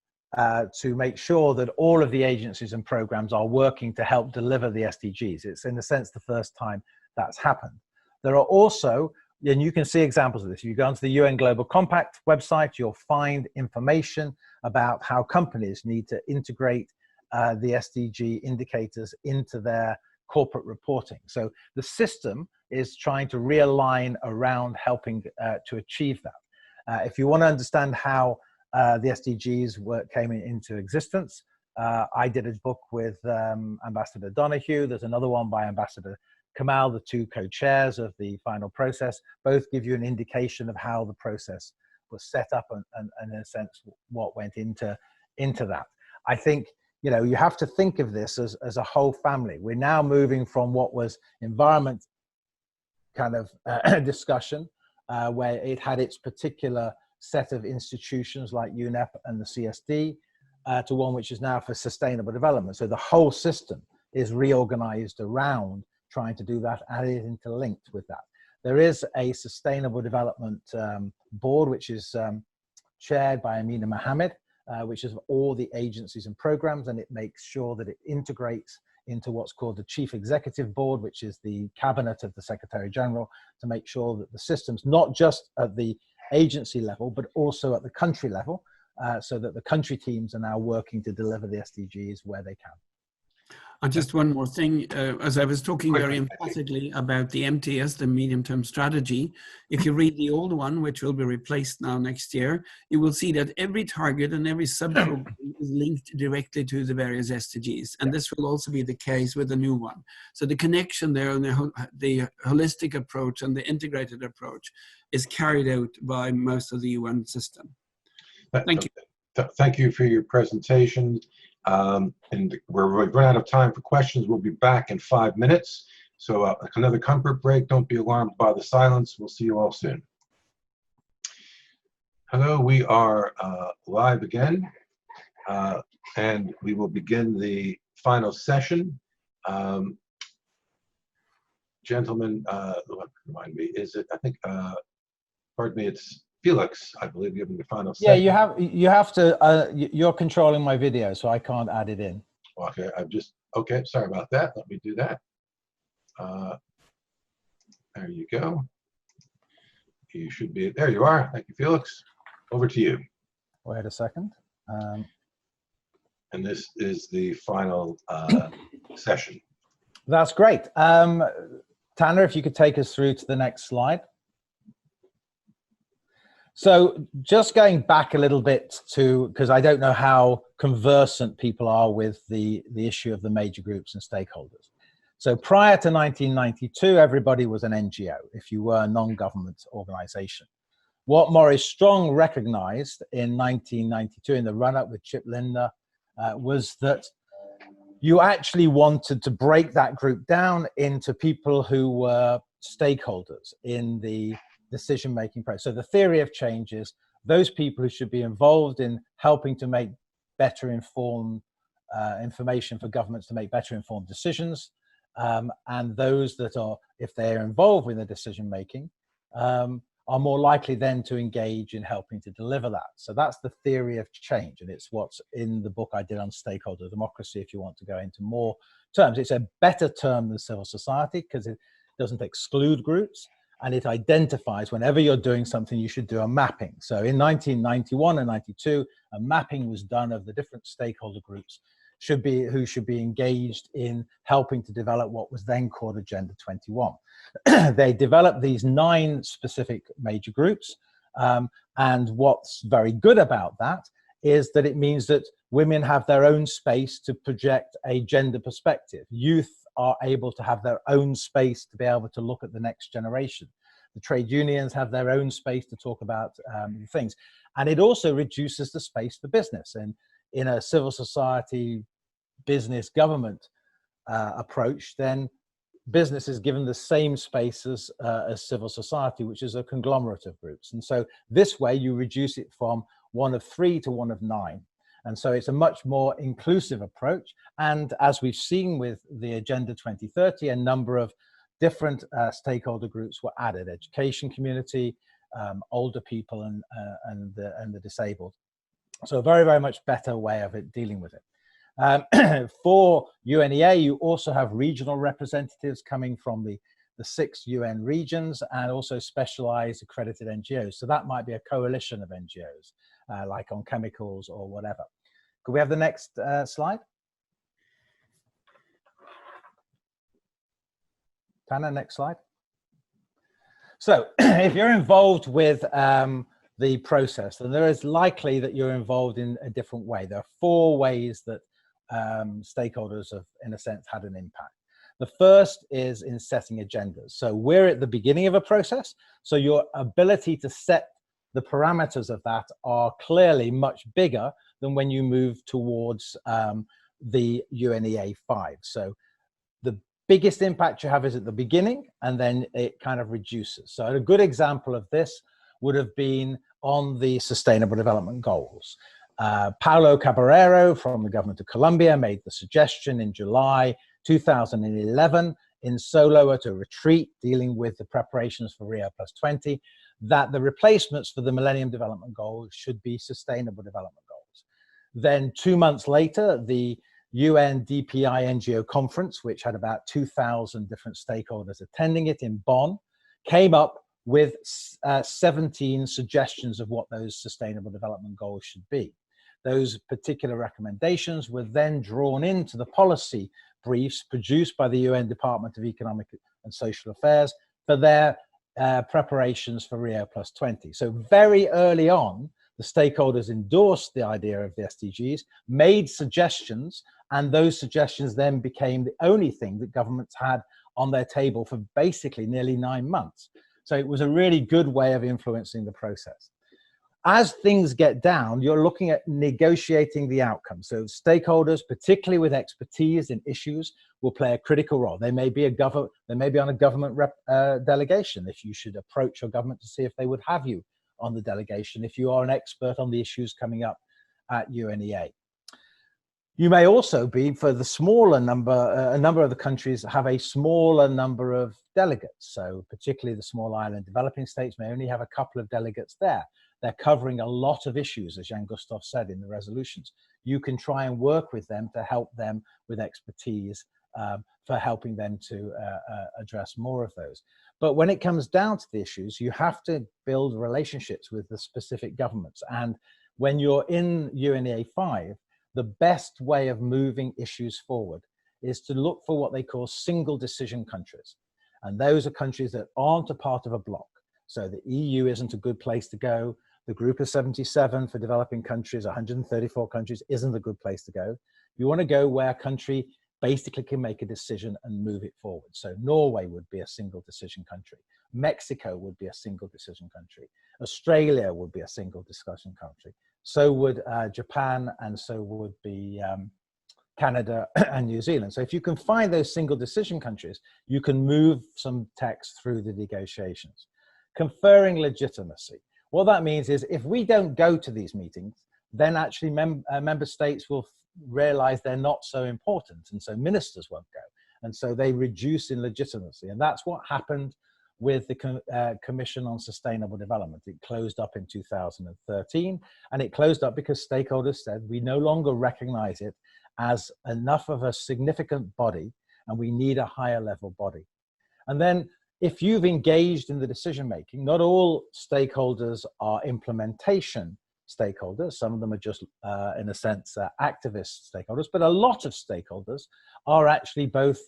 to make sure that all of the agencies and programs are working to help deliver the SDGs. It's in a sense the first time that's happened. There are also, and you can see examples of this, if you go onto the UN Global Compact website, you'll find information about how companies need to integrate the SDG indicators into their corporate reporting. So the system is trying to realign around helping to achieve that. If you want to understand how the SDGs came into existence, I did a book with Ambassador Donoghue. There's another one by Ambassador Kamal, the two co-chairs of the final process. Both give you an indication of how the process was set up and in a sense what went into that. I think you have to think of this as a whole family. We're now moving from what was environment kind of discussion, where it had its particular set of institutions like UNEP and the CSD, to one which is now for sustainable development. So the whole system is reorganized around trying to do that, and it is interlinked with that. There is a sustainable development board, which is chaired by Amina Mohammed, which is all the agencies and programs, and it makes sure that it integrates into what's called the Chief Executive Board, which is the cabinet of the Secretary General, to make sure that the systems, not just at the agency level, but also at the country level, so that the country teams are now working to deliver the SDGs where they can. And just one more thing, as I was talking very emphatically about the MTS, the medium-term strategy, if you read the old one, which will be replaced now next year, you will see that every target and every sub-program is linked directly to the various SDGs. And this will also be the case with the new one. So the connection there and the holistic approach and the integrated approach is carried out by most of the UN system. Thank you. Thank you for your presentation. And we've run out of time for questions. We'll be back in 5 minutes. So another comfort break. Don't be alarmed by the silence. We'll see you all soon. Hello, we are live again. And we will begin the final session. Gentlemen, remind me, is it, I think, pardon me, it's Felix, I believe, giving the final session. Yeah, you have to, you're controlling my video, so I can't add it in. Okay, okay, sorry about that. Let me do that. There you go. You should be, there you are. Thank you, Felix. Over to you. Wait a second. And this is the final session. That's great. Tanner, if you could take us through to the next slide. So just going back a little bit to, because I don't know how conversant people are with the issue of the major groups and stakeholders. So prior to 1992, everybody was an NGO if you were a non-government organization. What Maurice Strong recognized in 1992 in the run-up with Chip Linda was that you actually wanted to break that group down into people who were stakeholders in the decision-making process. So the theory of change is those people who should be involved in helping to make better informed information for governments to make better informed decisions, and those that are, if they're involved in the decision-making, are more likely then to engage in helping to deliver that. So that's the theory of change, and it's what's in the book I did on stakeholder democracy, if you want to go into more terms. It's a better term than civil society because it doesn't exclude groups, and it identifies whenever you're doing something, you should do a mapping. So in 1991 and 92, a mapping was done of the different stakeholder groups who should be engaged in helping to develop what was then called Agenda 21. They developed these 9 specific major groups, and what's very good about that is that it means that women have their own space to project a gender perspective. Youth are able to have their own space to be able to look at the next generation. The trade unions have their own space to talk about things. And it also reduces the space for business. And in a civil society, business, government approach, then business is given the same space as civil society, which is a conglomerate of groups. And so this way you reduce it from 1 of 3 to 1 of 9. And so it's a much more inclusive approach. And as we've seen with the Agenda 2030, a number of different stakeholder groups were added: education community, older people, and the disabled. So a very, very much better way of it dealing with it. For UNEA, you also have regional representatives coming from the 6 UN regions, and also specialized accredited NGOs. So that might be a coalition of NGOs. Like on chemicals or whatever. Could we have the next slide? Tanner, next slide. So if you're involved with the process, then there is likely that you're involved in a different way. There are 4 ways that stakeholders have, in a sense, had an impact. The first is in setting agendas. So we're at the beginning of a process, so your ability to set the parameters of that are clearly much bigger than when you move towards the UNEA 5. So the biggest impact you have is at the beginning, and then it kind of reduces. So a good example of this would have been on the Sustainable Development Goals. Paulo Caballero from the government of Colombia made the suggestion in July 2011 in Solo at a retreat dealing with the preparations for Rio+20, that the replacements for the Millennium Development Goals should be Sustainable Development Goals. Then 2 months later, the UNDPI NGO conference, which had about 2,000 different stakeholders attending it in Bonn, came up with 17 suggestions of what those sustainable development goals should be. Those particular recommendations were then drawn into the policy briefs produced by the UN Department of Economic and Social Affairs for their preparations for Rio+20. So very early on, the stakeholders endorsed the idea of the SDGs, made suggestions, and those suggestions then became the only thing that governments had on their table for basically nearly 9 months. So it was a really good way of influencing the process. As things get down, you're looking at negotiating the outcome. So stakeholders, particularly with expertise in issues, will play a critical role. They may be on a government delegation. If you should approach your government to see if they would have you on the delegation, if you are an expert on the issues coming up at UNEA. You may also be, for the smaller number, a number of the countries have a smaller number of delegates. So particularly the small island developing states may only have a couple of delegates there. They're covering a lot of issues, as Jan-Gustav said in the resolutions. You can try and work with them to help them with expertise for helping them to address more of those. But when it comes down to the issues, you have to build relationships with the specific governments. And when you're in UNEA 5, the best way of moving issues forward is to look for what they call single decision countries. And those are countries that aren't a part of a bloc. So the EU isn't a good place to go. The group of 77 for developing countries, 134 countries, isn't a good place to go. You want to go where a country basically can make a decision and move it forward. So Norway would be a single decision country. Mexico would be a single decision country. Australia would be a single discussion country. So would Japan, and so would be Canada and New Zealand. So if you can find those single decision countries, you can move some text through the negotiations. Conferring legitimacy. What that means is if we don't go to these meetings, then actually member states will realize they're not so important, and so ministers won't go. And so they reduce in legitimacy. And that's what happened with the Commission on Sustainable Development. It closed up in 2013, and it closed up because stakeholders said, we no longer recognize it as enough of a significant body, and we need a higher level body. And then if you've engaged in the decision-making, not all stakeholders are implementation stakeholders. Some of them are just, in a sense, activist stakeholders, but a lot of stakeholders are actually both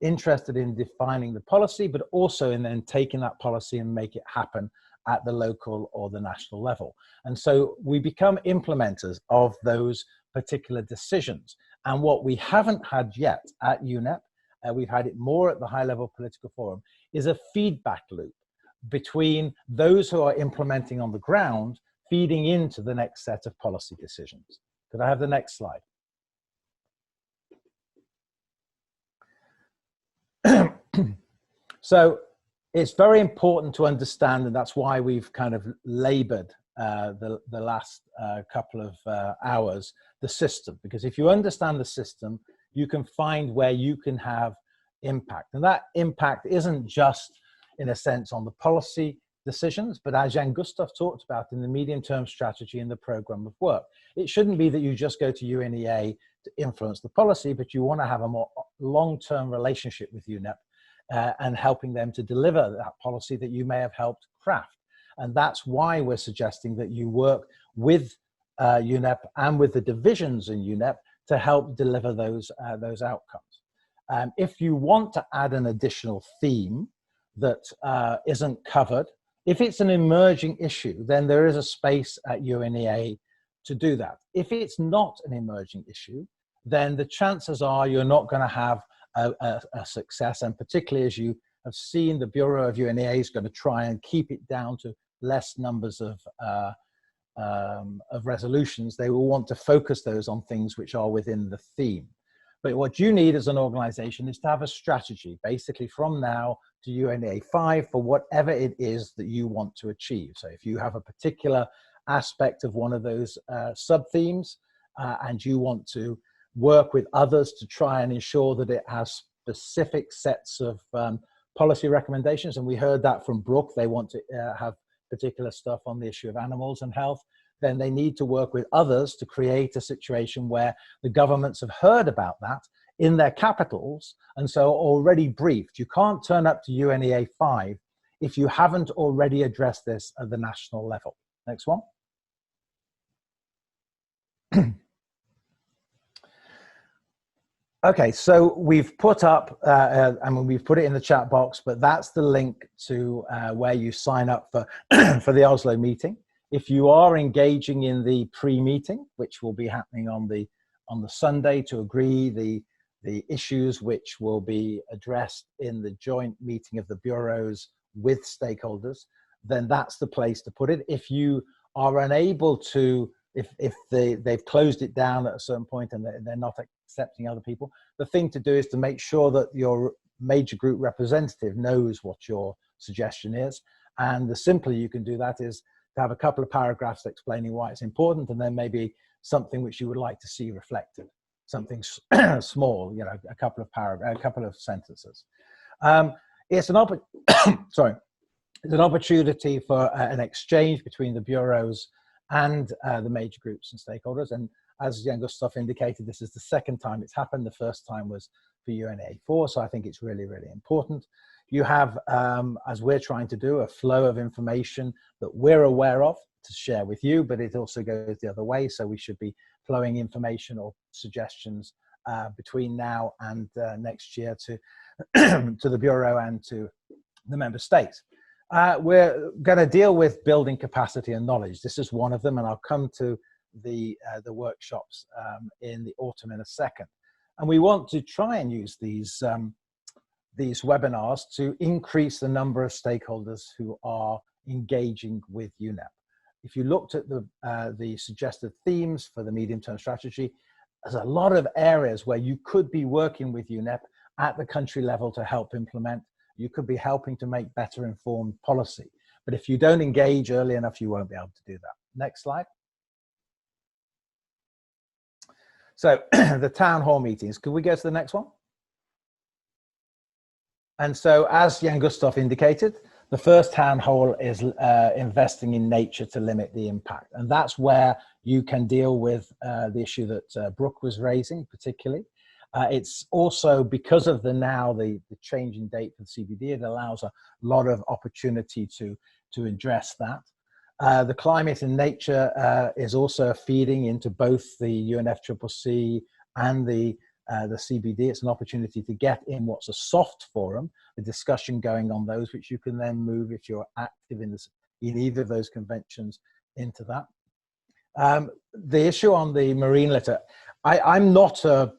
interested in defining the policy, but also in then taking that policy and make it happen at the local or the national level. And so we become implementers of those particular decisions. And what we haven't had yet at UNEP, we've had it more at the high-level political forum, is a feedback loop between those who are implementing on the ground, feeding into the next set of policy decisions. Could I have the next slide? So it's very important to understand, and that's why we've kind of labored the last couple of hours, the system. Because if you understand the system, you can find where you can have impact. And that impact isn't just, in a sense, on the policy decisions, but as Jan-Gustav talked about in the medium-term strategy and the program of work. It shouldn't be that you just go to UNEA to influence the policy, but you want to have a more long-term relationship with UNEP and helping them to deliver that policy that you may have helped craft. And that's why we're suggesting that you work with UNEP and with the divisions in UNEP to help deliver those outcomes. If you want to add an additional theme that isn't covered, if it's an emerging issue, then there is a space at UNEA to do that. If it's not an emerging issue, then the chances are you're not going to have a success. And particularly as you have seen, the Bureau of UNEA is going to try and keep it down to less numbers of resolutions. They will want to focus those on things which are within the theme. But what you need as an organization is to have a strategy, basically from now to UNEA 5 for whatever it is that you want to achieve. So if you have a particular aspect of one of those sub-themes and you want to work with others to try and ensure that it has specific sets of policy recommendations, and we heard that from Brooke, they want to have particular stuff on the issue of animals and health, then they need to work with others to create a situation where the governments have heard about that in their capitals and so already briefed. You can't turn up to UNEA 5 if you haven't already addressed this at the national level. Next one. Okay, so we've put up, we've put it in the chat box, but that's the link to where you sign up for, for the Oslo meeting. If you are engaging in the pre-meeting, which will be happening on the Sunday to agree the issues which will be addressed in the joint meeting of the bureaus with stakeholders, then that's the place to put it. If you are unable to, if they've closed it down at a certain point and they're not accepting other people, the thing to do is to make sure that your major group representative knows what your suggestion is. And the simpler you can do that is to have a couple of paragraphs explaining why it's important, and then maybe something which you would like to see reflected, something small, you know, a couple of sentences. It's an it's an opportunity for an exchange between the bureaus and the major groups and stakeholders. And as Jan Gustav indicated, this is the second time it's happened. The first time was for UNEA 4, so I think it's really, really important. You have, as we're trying to do, a flow of information that we're aware of to share with you, but it also goes the other way, so we should be flowing information or suggestions between now and next year to, to the Bureau and to the member states. We're going to deal with building capacity and knowledge. This is one of them, and I'll come to the workshops in the autumn in a second. And we want to try and use these webinars to increase the number of stakeholders who are engaging with UNEP. If you looked at the suggested themes for the medium-term strategy, there's a lot of areas where you could be working with UNEP at the country level to help implement. You could be helping to make better informed policy. But if you don't engage early enough, you won't be able to do that. Next slide. So the town hall meetings, could we go to the next one? And so as Jan Gustav indicated, the first town hall is investing in nature to limit the impact. And that's where you can deal with the issue that Brooke was raising particularly. It's also because of the change in date for the CBD, it allows a lot of opportunity to address that. The climate and nature is also feeding into both the UNFCCC and the CBD. It's an opportunity to get in what's a soft forum, a discussion going on those, which you can then move if you're active in either of those conventions into that. The issue on the marine litter, I'm not a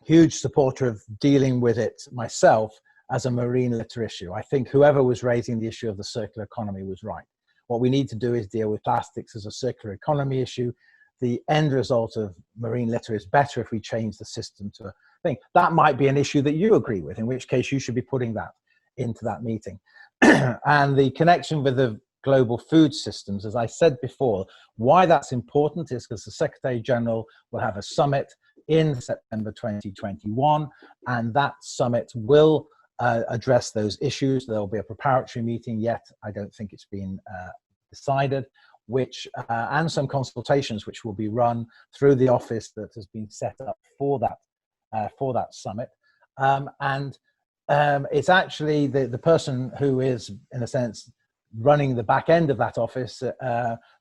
huge supporter of dealing with it myself as a marine litter issue. I think whoever was raising the issue of the circular economy was right. What we need to do is deal with plastics as a circular economy issue. The end result of marine litter is better if we change the system to a thing. That might be an issue that you agree with, in which case you should be putting that into that meeting. And the connection with the global food systems, as I said before, why that's important is because the Secretary General will have a summit in September 2021, and that summit will address those issues. There will be a preparatory meeting yet. I don't think it's been decided, which and some consultations which will be run through the office that has been set up for that summit. It's actually the person who is, in a sense, running the back end of that office.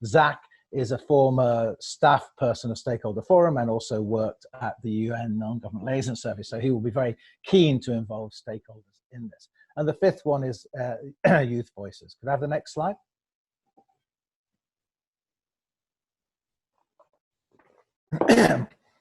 Zach is a former staff person of Stakeholder Forum and also worked at the UN Non-Government Liaison Service. So he will be very keen to involve stakeholders in this. And the fifth one is youth voices. Could I have the next slide?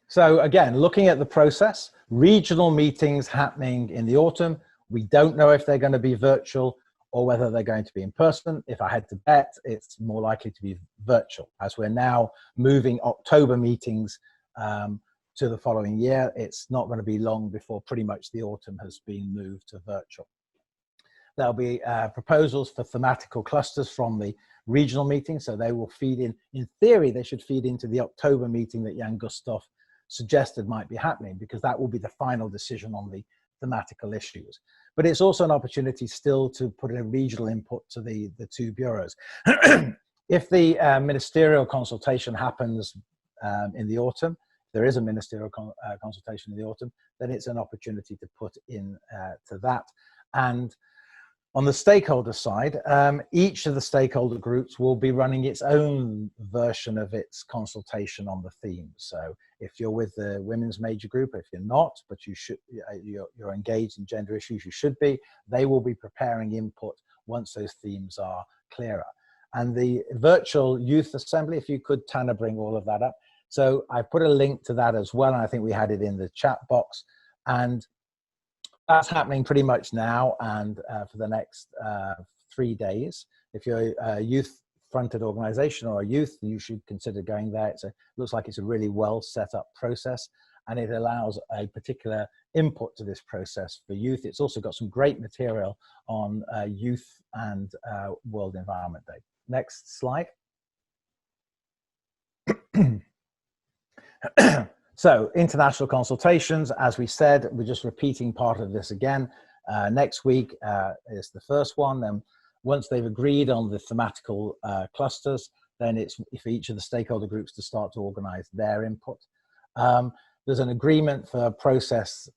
So again, looking at the process, regional meetings happening in the autumn. We don't know if they're going to be virtual or whether they're going to be in person. If I had to bet, it's more likely to be virtual, as we're now moving October meetings to the following year. It's not going to be long before pretty much the autumn has been moved to virtual. There'll be proposals for thematical clusters from the regional meeting, so they will feed in theory, they should feed into the October meeting that Jan Gustav suggested might be happening, because that will be the final decision on the thematical issues. But it's also an opportunity still to put in a regional input to the two bureaus. If the ministerial consultation happens in the autumn, there is a ministerial consultation in the autumn, then it's an opportunity to put in to that. And on the stakeholder side, each of the stakeholder groups will be running its own version of its consultation on the theme. So if you're with the women's major group, if you're not, but you're engaged in gender issues, you should be, they will be preparing input once those themes are clearer. And the virtual youth assembly, if you could, Tana, bring all of that up. So I put a link to that as well, and I think we had it in the chat box. And that's happening pretty much now and for the next 3 days. If you're a youth-fronted organization or a youth, you should consider going there. It looks like it's a really well set up process, and it allows a particular input to this process for youth. It's also got some great material on youth and World Environment Day. Next slide. So international consultations, as we said, we're just repeating part of this again. Next week is the first one. And once they've agreed on the thematical clusters, then it's for each of the stakeholder groups to start to organize their input. There's an agreement for a process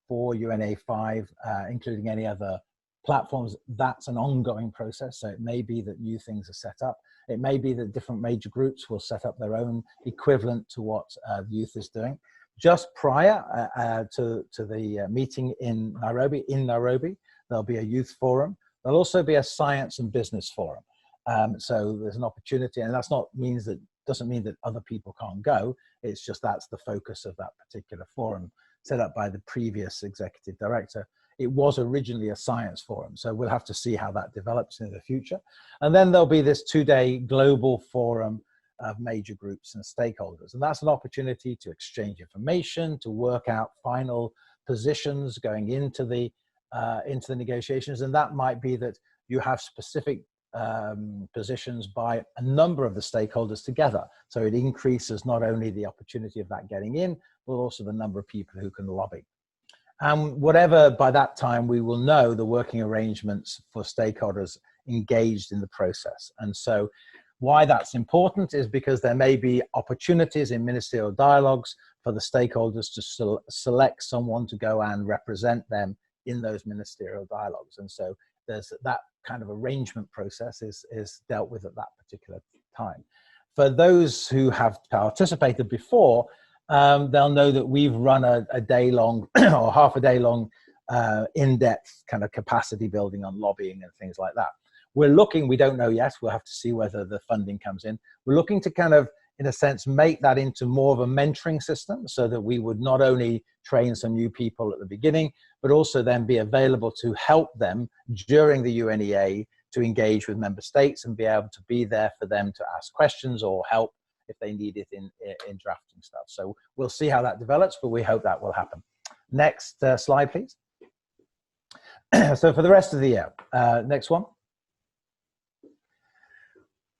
for UNEA 5, including any other platforms. That's an ongoing process. So it may be that new things are set up. It may be that different major groups will set up their own equivalent to what the youth is doing. Just prior to the meeting in Nairobi, there'll be a youth forum. There'll also be a science and business forum. So there's an opportunity, and doesn't mean that other people can't go. It's just that's the focus of that particular forum set up by the previous executive director. It was originally a science forum, so we'll have to see how that develops in the future. And then there'll be this 2-day global forum of major groups and stakeholders. And that's an opportunity to exchange information, to work out final positions going into the negotiations. And that might be that you have specific positions by a number of the stakeholders together. So it increases not only the opportunity of that getting in, but also the number of people who can lobby. And whatever, by that time, we will know the working arrangements for stakeholders engaged in the process. And so why that's important is because there may be opportunities in ministerial dialogues for the stakeholders to select someone to go and represent them in those ministerial dialogues. And so there's that kind of arrangement process is dealt with at that particular time. For those who have participated before, they'll know that we've run a day-long or half a day-long in-depth kind of capacity building on lobbying and things like that. We don't know yet, we'll have to see whether the funding comes in. We're looking to kind of, in a sense, make that into more of a mentoring system so that we would not only train some new people at the beginning, but also then be available to help them during the UNEA to engage with member states and be able to be there for them to ask questions or help if they need it in drafting stuff. So we'll see how that develops, but we hope that will happen. Next slide, please. So for the rest of the year, next one.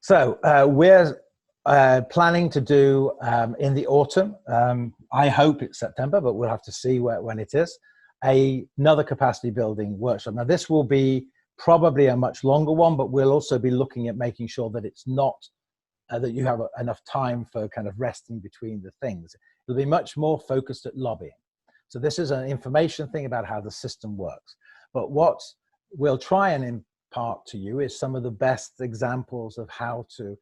So we're planning to do in the autumn, I hope it's September, but we'll have to see when it is, another capacity building workshop. Now this will be probably a much longer one, but we'll also be looking at making sure that it's not that you have enough time for kind of resting between the things. It'll be much more focused at lobbying. So this is an information thing about how the system works. But what we'll try and impart to you is some of the best examples of how to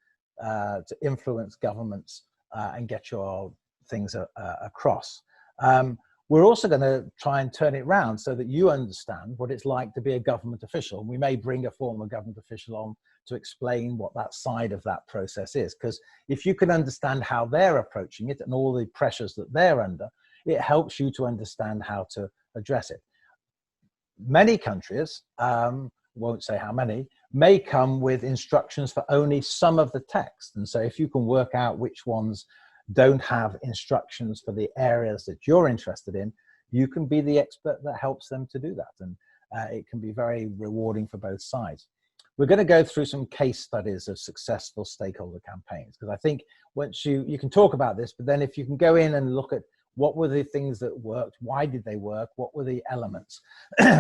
influence governments and get your things across. We're also going to try and turn it around so that you understand what it's like to be a government official. And we may bring a former government official on to explain what that side of that process is. Because if you can understand how they're approaching it and all the pressures that they're under, it helps you to understand how to address it. Many countries, won't say how many, may come with instructions for only some of the text. And so if you can work out which ones don't have instructions for the areas that you're interested in, you can be the expert that helps them to do that. And it can be very rewarding for both sides. We're going to go through some case studies of successful stakeholder campaigns, because I think once you can talk about this, but then if you can go in and look at what were the things that worked, why did they work, what were the elements,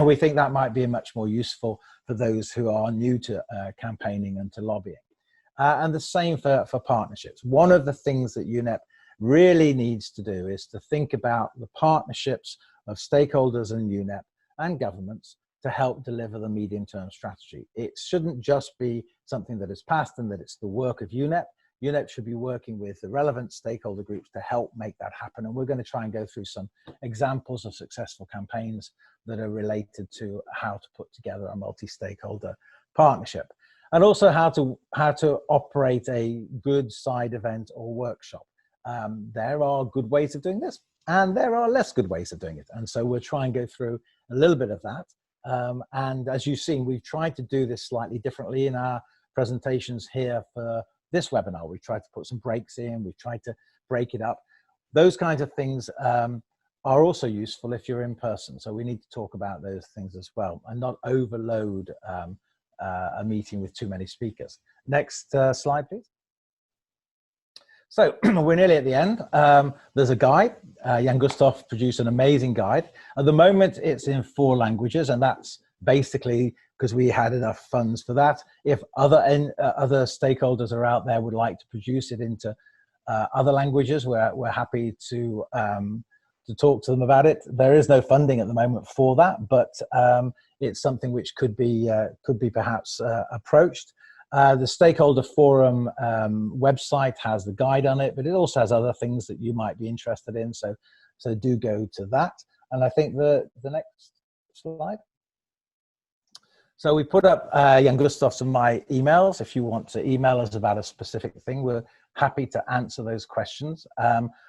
we think that might be much more useful for those who are new to campaigning and to lobbying. And the same for partnerships. One of the things that UNEP really needs to do is to think about the partnerships of stakeholders and UNEP and governments to help deliver the medium-term strategy. It shouldn't just be something that is passed and that it's the work of UNEP. UNEP should be working with the relevant stakeholder groups to help make that happen. And we're going to try and go through some examples of successful campaigns that are related to how to put together a multi-stakeholder partnership. And also how to operate a good side event or workshop. There are good ways of doing this, and there are less good ways of doing it. And so we'll try and go through a little bit of that. And as you've seen, we've tried to do this slightly differently in our presentations here for this webinar. We've tried to put some breaks in, we've tried to break it up. Those kinds of things are also useful if you're in person. So we need to talk about those things as well and not overload a meeting with too many speakers. Next slide, please. So we're nearly at the end. There's a guide. Jan Gustaf produced an amazing guide. At the moment, it's in 4 languages, and that's basically because we had enough funds for that. If other stakeholders are out there would like to produce it into other languages, we're happy to talk to them about it. There is no funding at the moment for that, but it's something which could be perhaps approached. The Stakeholder Forum website has the guide on it, but it also has other things that you might be interested in. So do go to that. And I think the next slide. So we put up Jan Gustaf's and my emails. If you want to email us about a specific thing, we're happy to answer those questions.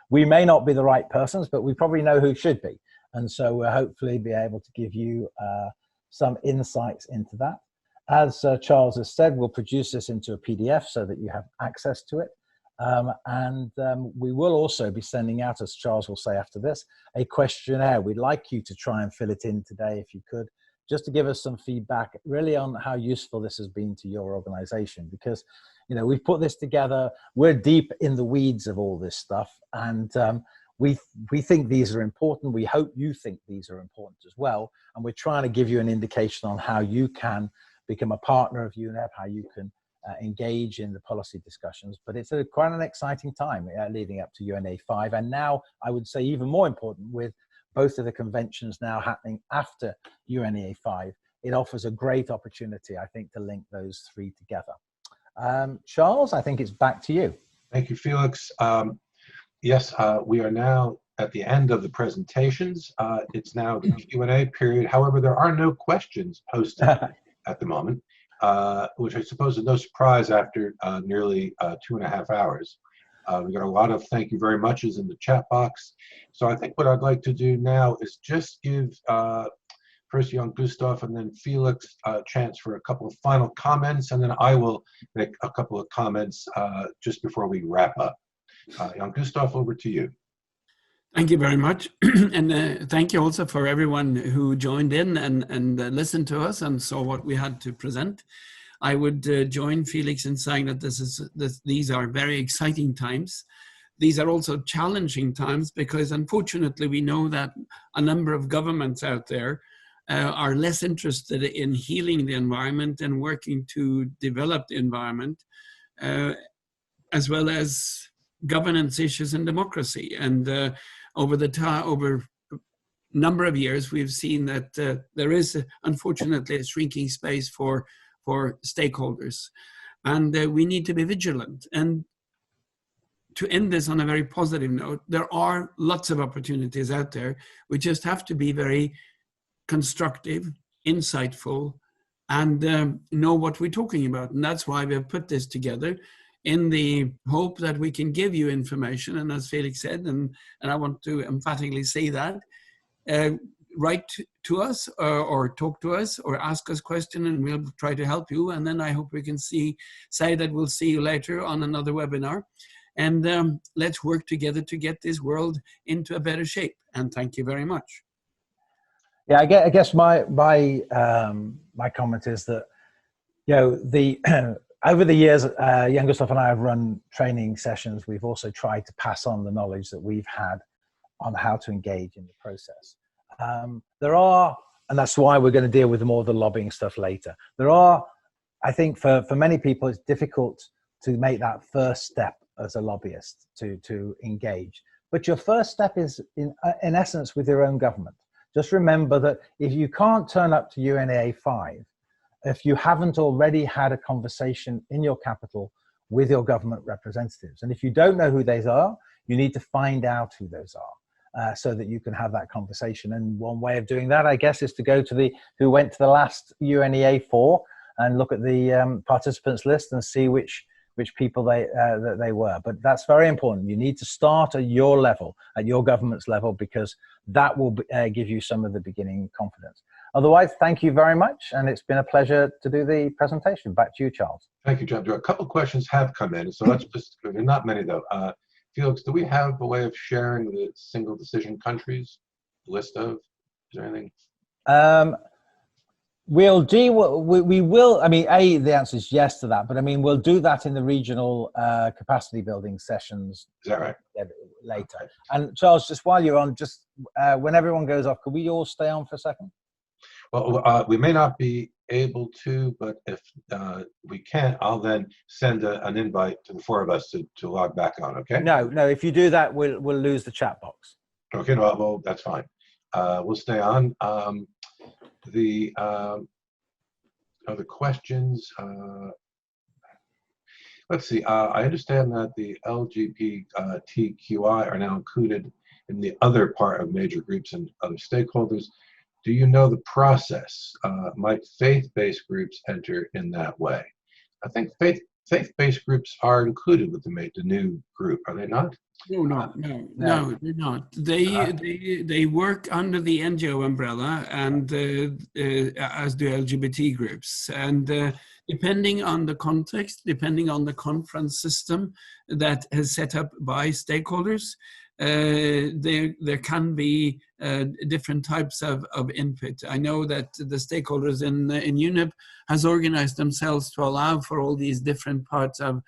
We may not be the right persons, but we probably know who should be. And so we'll hopefully be able to give you some insights into that. As Charles has said, we'll produce this into a PDF so that you have access to it. We will also be sending out, as Charles will say after this, a questionnaire. We'd like you to try and fill it in today if you could, just to give us some feedback really on how useful this has been to your organization. Because, you know, we've put this together, we're deep in the weeds of all this stuff, and we think these are important. We hope you think these are important as well. And we're trying to give you an indication on how you can become a partner of UNEP, how you can engage in the policy discussions. But it's quite an exciting time leading up to UNEA 5. And now I would say even more important, with both of the conventions now happening after UNEA 5, it offers a great opportunity, I think, to link those 3 together. Charles, I think it's back to you. Thank you, Felix. Yes, we are now at the end of the presentations. It's now the Q&A period. However, there are no questions posted at the moment, which I suppose is no surprise after nearly 2.5 hours. We got a lot of thank you very muches in the chat box. So I think what I'd like to do now is just give first Jan Gustaf and then Felix a chance for a couple of final comments, and then I will make a couple of comments just before we wrap up. Jan Gustaf, over to you. Thank you very much. And thank you also for everyone who joined in and listened to us and saw what we had to present. I would join Felix in saying that these are very exciting times. These are also challenging times because unfortunately we know that a number of governments out there are less interested in healing the environment and working to develop the environment, as well as governance issues and democracy. And over a number of years, we've seen that there is unfortunately a shrinking space for stakeholders, and we need to be vigilant. And to end this on a very positive note, there are lots of opportunities out there. We just have to be very constructive, insightful, and know what we're talking about. And that's why we have put this together, in the hope that we can give you information. And as Felix said, and I want to emphatically say that, write to us or talk to us or ask us questions, and we'll try to help you. And then I hope we can say that we'll see you later on another webinar. And let's work together to get this world into a better shape. And thank you very much. Yeah, I guess my comment is that, you know, over the years, Jan Gustaf and I have run training sessions. We've also tried to pass on the knowledge that we've had on how to engage in the process. There are, and that's why we're going to deal with more of the lobbying stuff later. There are, I think for many people, it's difficult to make that first step as a lobbyist to engage. But your first step is in essence with your own government. Just remember that if you can't turn up to UNEA 5, if you haven't already had a conversation in your capital with your government representatives, and if you don't know who those are, you need to find out who those are so that you can have that conversation. And one way of doing that, I guess, is to go to who went to the last UNEA 4 and look at the participants list and see which people that they were. But that's very important. You need to start at your level, at your government's level, because that will give you some of the beginning confidence. Otherwise, thank you very much. And it's been a pleasure to do the presentation. Back to you, Charles. Thank you, John. A couple questions have come in. So let's just, there are not many though. Felix, do we have a way of sharing the single decision countries list of? Is there anything? We'll do what we will. I mean, the answer is yes to that, but I mean, we'll do that in the regional capacity building sessions. Is that right? Later. Okay. And Charles, just while you're on, just when everyone goes off, could we all stay on for a second? Well, we may not be able to, but if we can't, I'll then send an invite to the four of us to log back on, okay? No, if you do that, we'll lose the chat box. Okay, no, well, that's fine. We'll stay on. The other questions, let's see, I understand that the LGBTQI are now included in the other part of major groups and other stakeholders. Do you know the process? Might faith-based groups enter in that way? I think faith-based groups are included with the new group, are they not? No, they're not. They work under the NGO umbrella, and as do LGBT groups. And depending on the context, depending on the conference system that is set up by stakeholders, there can be different types of input. I know that the stakeholders in UNEP has organized themselves to allow for all these different parts of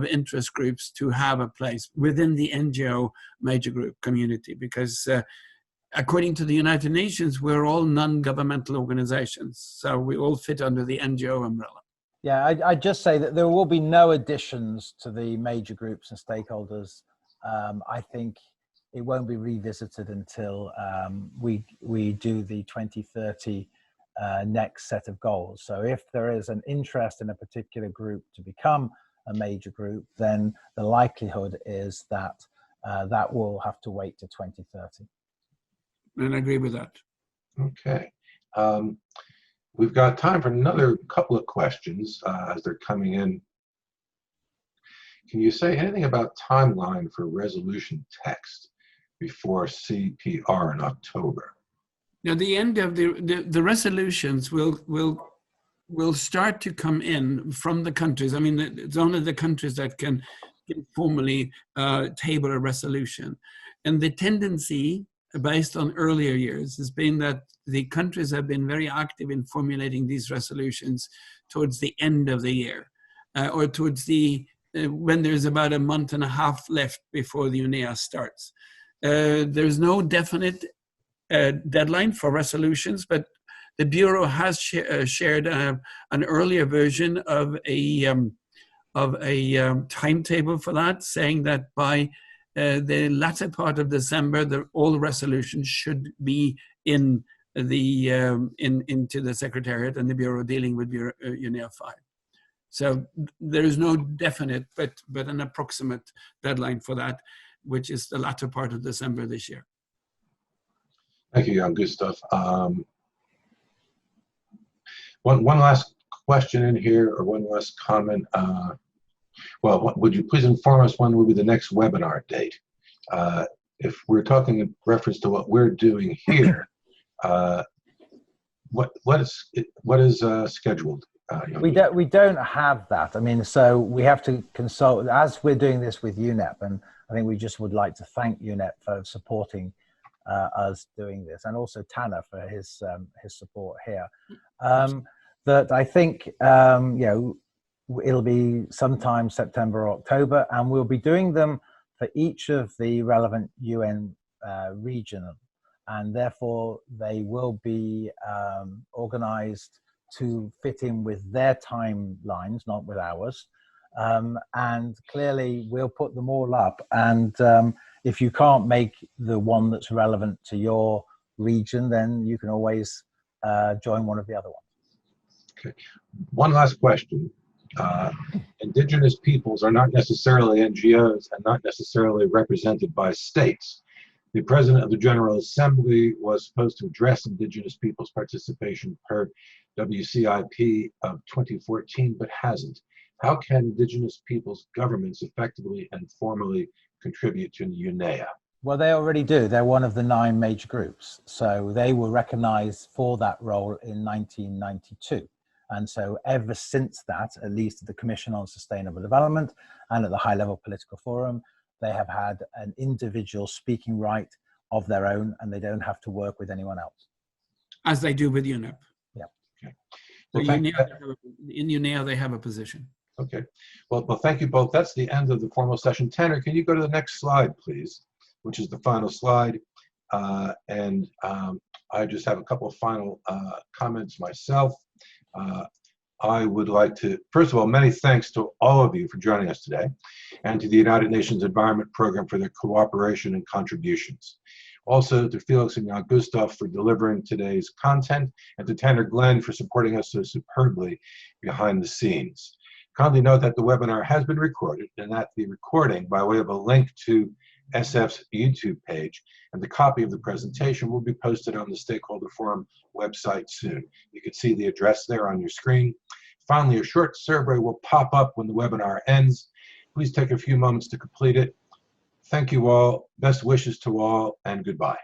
interest groups to have a place within the NGO major group community, because according to the United Nations, we're all non-governmental organizations, so we all fit under the NGO umbrella. Yeah, I'd just say that there will be no additions to the major groups and stakeholders. I think it won't be revisited until we do the 2030 next set of goals. So if there is an interest in a particular group to become a major group, then the likelihood is that that will have to wait to 2030. And I agree with that. Okay. We've got time for another couple of questions as they're coming in. Can you say anything about timeline for resolution text before CPR in October? Now, the end of the resolutions will start to come in from the countries. I mean, it's only the countries that can formally table a resolution. And the tendency, based on earlier years, has been that the countries have been very active in formulating these resolutions towards the end of the year, or towards when there's about a month and a half left before the UNEA starts. There's no definite deadline for resolutions, but the Bureau has shared an earlier version of a timetable for that, saying that by the latter part of December, all the resolutions should be into the Secretariat and the Bureau dealing with UNEA 5. So there is no definite, but an approximate deadline for that, which is the latter part of December this year. Thank you, Jan Gustav. One last question in here, or one last comment. Well, would you please inform us when will be the next webinar date? If we're talking in reference to what we're doing here, what is scheduled? We don't have that. I mean, so we have to consult as we're doing this with UNEP, and I think we just would like to thank UNEP for supporting us doing this, and also Tanner for his support here. That I think you know, it'll be sometime September or October, and we'll be doing them for each of the relevant UN region, and therefore they will be organized to fit in with their timelines, not with ours. And clearly we'll put them all up. And if you can't make the one that's relevant to your region, then you can always join one of the other ones. Okay. One last question. Indigenous peoples are not necessarily NGOs and not necessarily represented by states. The President of the General Assembly was supposed to address Indigenous peoples' participation per WCIP of 2014, but hasn't. How can Indigenous peoples' governments effectively and formally contribute to UNEA? Well, they already do. They're one of the 9 major groups. So they were recognized for that role in 1992. And so ever since that, at least at the Commission on Sustainable Development and at the High Level Political Forum, they have had an individual speaking right of their own, and they don't have to work with anyone else. As they do with UNEP. Yeah. Okay. So Well, in UNEA, they have a position. Okay. Well, thank you both. That's the end of the formal session. Tanner, can you go to the next slide, please, which is the final slide. I just have a couple of final comments myself. I would like to, first of all, many thanks to all of you for joining us today, and to the United Nations Environment Program for their cooperation and contributions. Also to Felix and Jan Gustav for delivering today's content, and to Tanner Glenn for supporting us so superbly behind the scenes. Kindly note that the webinar has been recorded, and that the recording, by way of a link to SF's YouTube page and the copy of the presentation, will be posted on the Stakeholder Forum website soon. You can see the address there on your screen. Finally, a short survey will pop up when the webinar ends. Please take a few moments to complete it. Thank you all, best wishes to all, and goodbye.